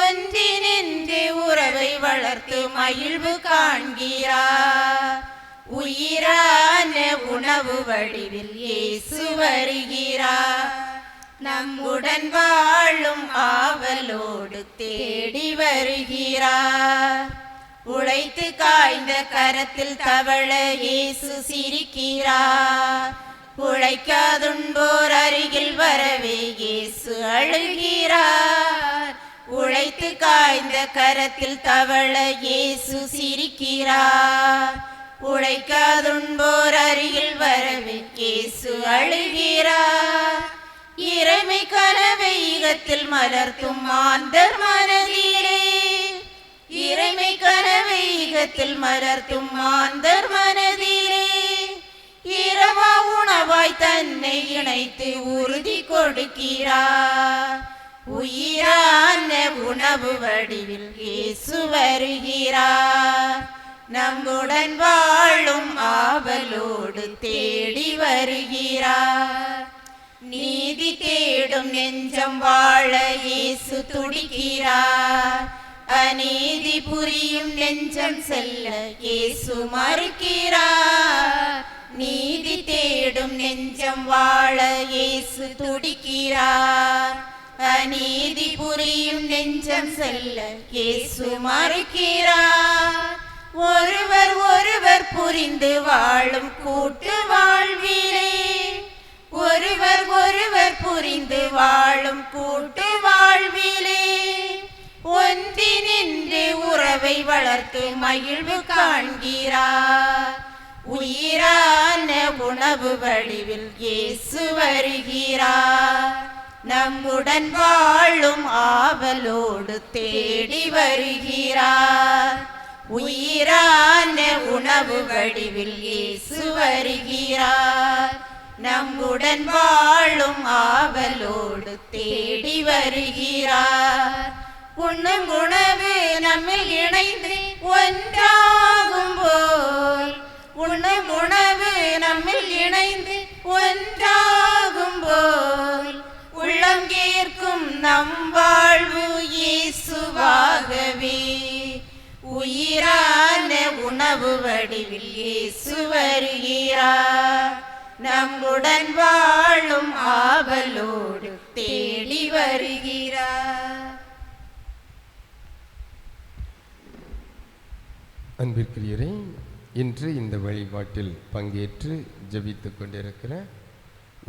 Speaker 2: ஒன்றினின்று உறவை வளர்த்து மகிழ்வு காண்கிறார். உயிரான உணவு வடிவில் இயேசு வருகிறார். நம்முடன் வாழும் ஆவலோடு தேடி வருகிறார். உழைத்து காய்ந்த கரத்தில் தவள இயேசு சிரிக்கிறார். உழைக்காதுன்போர் அருகில் வரவே இயேசு அழுகிறார். உழைத்து காய்ந்த கரத்தில் தவள இயேசு சிரிக்கிறார். உழைக்காதுன்போர் அருகில் வரவே இயேசு அழுகிறார். இறைமை கனவை ஈகத்தில் மலர்த்தும் மாந்தர் மனதிலே, இறைமை கனவை ஈகத்தில் மலர்த்தும் மாந்தர் மனதிலே, இரவா உணவாய் தன்னை இணைத்து உறுதி கொடுக்கிறார். உயிரான உணவு வடிவில் இயேசு வருகிறார். நம்முடன் வாழும் ஆவலோடு தேடி வருகிறார். நீதி தேடும் நெஞ்சம் வாழ இயேசு துடிக்கிறார். அநீதி புரியும் நெஞ்சம் செல்ல இயேசு மறுக்கிறார். நீதி தேடும் நெஞ்சம் வாழ இயேசு துடிக்கிறார். அநீதி புரியும் நெஞ்சம் செல்ல இயேசு மறுக்கிறார். ஒருவர் ஒருவர் புரிந்து வாழும் கூட்டு வாழ்விலே, ஒருவர் ஒருவர் புரிந்து வாழும் கூட்டு வாழ்விலே, ஒன்றினின்று உறவை வளர்த்து மகிழ்வு காண்கிறார். உயிரான உணவு வடிவில் இயேசு வருகிறார். நம்முடன் வாழும் ஆவலோடு தேடி வருகிறார். உயிரான உணவு வடிவில் இயேசு வருகிறார். நம்முடன் வாழும் ஆவலோடு தேடி வருகிறார். உண்ணும் உணவு நம்மில் இணைந்து ஒன்றாகும் போல், உண்ணும் உணவு நம்மில் இணைந்து ஒன்றாகும் போல், உள்ளம் கேட்கும் நம் வாழ்வு இயேசுவாகவே. உயிரான உணவு வடிவில் இயேசு வருகிறார். நம்முடன் வாழும் ஆவலோடு தேடி வருகிறார்.
Speaker 3: அன்பிற்குரியரே, இன்று இந்த வழிபாட்டில் பங்கேற்று ஜெபித்துக் கொண்டிருக்கிற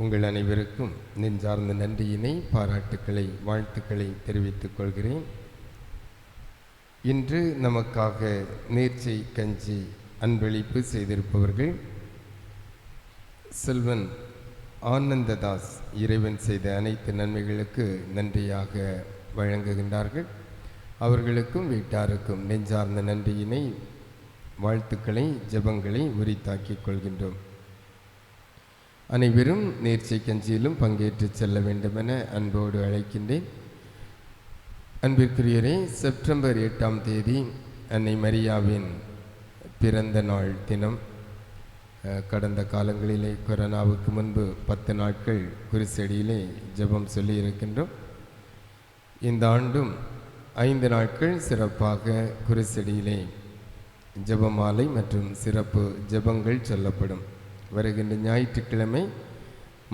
Speaker 3: உங்கள் அனைவருக்கும் நெஞ்சார்ந்த நன்றியினை, பாராட்டுக்களை, வாழ்த்துக்களை தெரிவித்துக் கொள்கிறேன். இன்று நமக்காக நேர்ச்சை கஞ்சி அன்பளிப்பு செய்திருப்பவர்கள் செல்வன் ஆனந்ததாஸ் இறைவன் செய்த அனைத்து நன்மைகளுக்கு நன்றியாக வழங்குகின்றார்கள். அவர்களுக்கும் வீட்டாருக்கும் நெஞ்சார்ந்த நன்றியினை, வாழ்த்துக்களை, ஜெபங்களை உரித்தாக்கிக் கொள்கின்றோம். அனைவரும் நேர்ச்சை கஞ்சியிலும் பங்கேற்று செல்ல வேண்டுமென அன்போடு அழைக்கின்றேன். அன்பிற்குரியரே, செப்டம்பர் 8ஆம் தேதி அன்னை மரியாவின் பிறந்த நாள் தினம். கடந்த காலங்களிலே கொரோனாவுக்கு முன்பு 10 நாட்கள் குருசடியிலே ஜெபம் சொல்லி இருக்கின்றோம். இந்த ஆண்டும் 5 நாட்கள் சிறப்பாக குருசடியிலே ஜெபமாலை மற்றும் சிறப்பு ஜெபங்கள் சொல்லப்படும். வருகின்ற ஞாயிற்றுக்கிழமை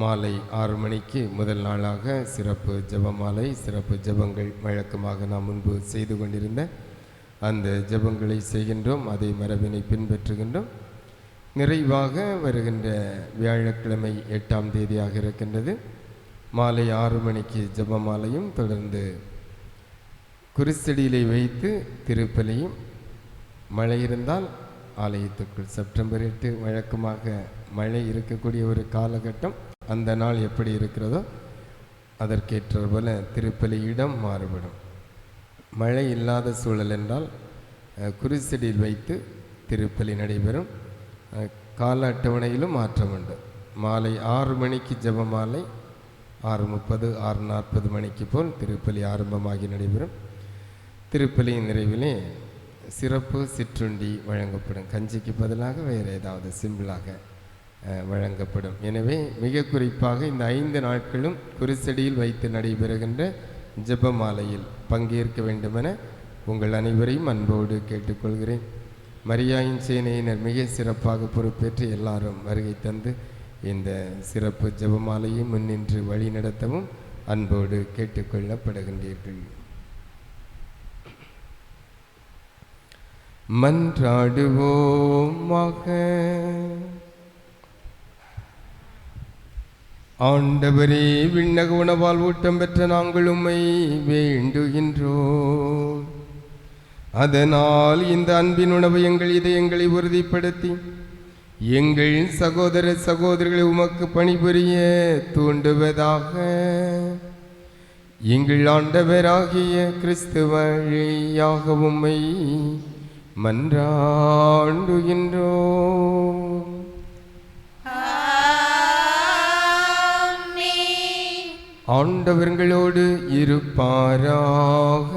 Speaker 3: மாலை 6 மணிக்கு முதல் நாளாக சிறப்பு ஜெபமாலை, சிறப்பு ஜெபங்கள் வழக்கமாக நாம் முன்பு செய்து கொண்டிருந்த அந்த ஜெபங்களை செய்கின்றோம். அதை மரபினை பின்பற்றுகின்றோம். நிறைவாக வருகின்ற வியாழக்கிழமை 8ஆம் தேதியாக இருக்கின்றது. மாலை 6 மணிக்கு ஜெபமாலையும் தொடர்ந்து குருசடியிலே வைத்து திருப்பலியும், மழை இருந்தால் ஆலயத்துக்குள். செப்டம்பர் 8 வழக்கமாக மழை இருக்கக்கூடிய ஒரு காலகட்டம். அந்த நாள் எப்படி இருக்கிறதோ அதற்கேற்ற போல திருப்பலி இடம் மாறுபடும். மழை இல்லாத சூழல் என்றால் குருசடியில் வைத்து திருப்பலி நடைபெறும். கால அட்டவணையிலும் மாற்றம் உண்டு. மாலை 6 மணிக்கு ஜெபமாலை, 6:30 6:40 மணிக்கு போல் திருப்பலி ஆரம்பமாகி நடைபெறும். திருப்பலியின் நிறைவிலே சிறப்பு சிற்றுண்டி வழங்கப்படும். கஞ்சிக்கு பதிலாக வேறு ஏதாவது சிம்பிளாக வழங்கப்படும். எனவே மிக குறிப்பாக இந்த 5 நாட்களும் குருசடியில் வைத்து நடைபெறுகின்ற ஜெபமாலையில் பங்கேற்க வேண்டுமென உங்கள் அனைவரையும் அன்போடு கேட்டுக்கொள்கிறேன். மரியாயின் சேனையினர் மிக சிறப்பாக பொறுப்பேற்று எல்லாரும் வருகை தந்து இந்த சிறப்பு ஜெபமாலையை முன்னின்று வழி நடத்தவும் அன்போடு கேட்டுக்கொள்ளப்படுகின்றீர்கள். மன்றாடுவோமாக. ஆண்டவரே, விண்ணக உணவால் ஊட்டம் பெற்ற நாங்கள் உம்மை வேண்டுகின்றோம். அதனால் இந்த அன்பின் உணவு எங்கள் இதயங்களை உறுதிப்படுத்தி எங்கள் சகோதர சகோதரிகளை உமக்கு பணிபுரிய தூண்டுவதாக. எங்கள் ஆண்டவராகிய கிறிஸ்து வழியாக உம்மை மன்றாடுகின்றோம். ஆண்டவர்களோடு இருப்பாராக.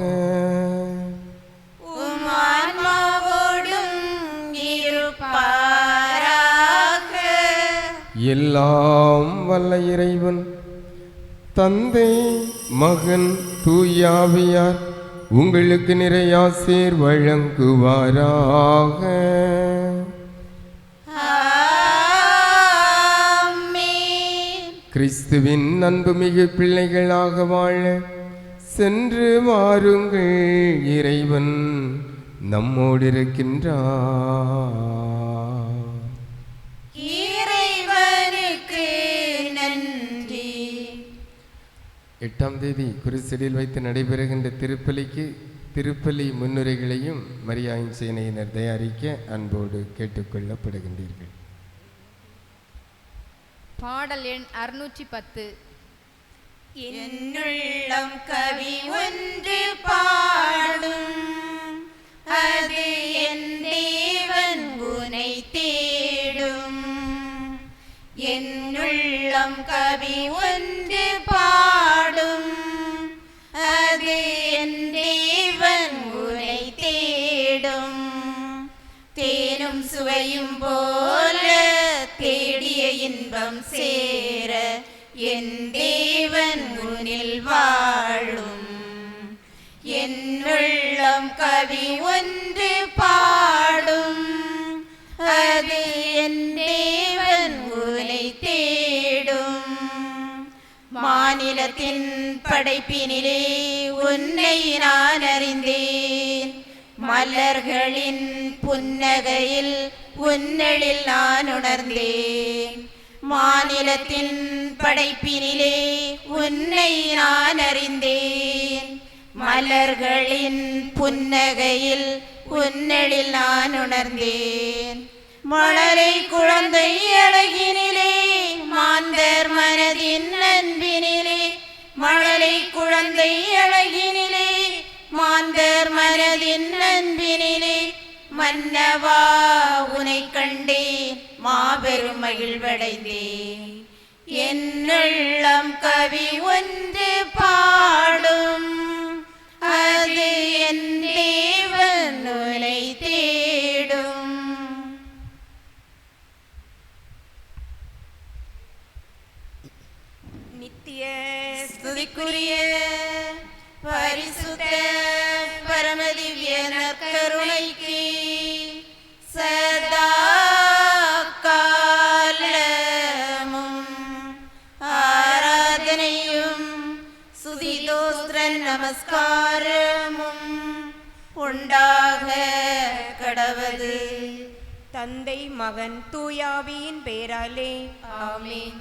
Speaker 3: எல்லாம் வல்ல இறைவன் தந்தை மகன் தூயாவியார் உங்களுக்கு நிறையாசீர் வழங்குவாராக. கிறிஸ்துவின் அன்புமிகு பிள்ளைகளாக வாழ சென்று வாருங்கள். இறைவன் நம்மோடு இருக்கின்றார்.
Speaker 2: இறைவனுக்கு நன்றி.
Speaker 3: 8ஆம் தேதி குருசடியில் வைத்து நடைபெறுகின்ற திருப்பலி முன்னுரைகளையும் மரியாயின் சேனையினர் தயாரிக்க அன்போடு கேட்டுக்கொள்ளப்படுகின்றீர்கள்.
Speaker 5: பாடல் எண் 610.
Speaker 2: என்னுள்ளம் கவி ஒன்று பாடும், அது என் தேவன் உனை தேடும். என்னுள்ளம் கவி ஒன்று பாடும், அது என் தேவன் உனை தேடும். தேனும் சுவையும் போல தேடிய இன்பம் சேர என் தேவன் உன்னில் வாழும். என்னுள்ளம் கவி ஒன்று பாடும், அது என் தேவன் உன்னை தேடும். மாநிலத்தின் படைப்பினிலே உன்னை நான் அறிந்தேன். மலர்களின் புன்னகையில் உன்னெழில் நான் உணர்ந்தேன். மாநிலத்தின் படைப்பினிலே உன்னை நான் அறிந்தேன். மலர்களின் புன்னகையில் உன்னெழில் நான் உணர்ந்தேன். மலரை குழந்தை அழகினிலே மாந்தர் மனதின் அன்பினிலே, மழலை குழந்தை அழகினிலே மாந்தர் மனதின் அன்பினிலே, மன்னவா உனை கண்டேன் மாபெரும் மகிழ்வடைந்தேன். என்னுள்ளம் கவி ஒன்று பாடும், அது என் தேவன் உனை தேடும். நித்திய ஸ்துதிக்குரிய பரிசுத்த பரமதிவ்ய நற்கருணைக்கு சதா காலமும் ஆராதனையும் சுதிதோஸ்திர நமஸ்காரமும் உண்டாக கடவது.
Speaker 1: தந்தை மகன் தூயாவியின் பெயராலே
Speaker 2: ஆமென்.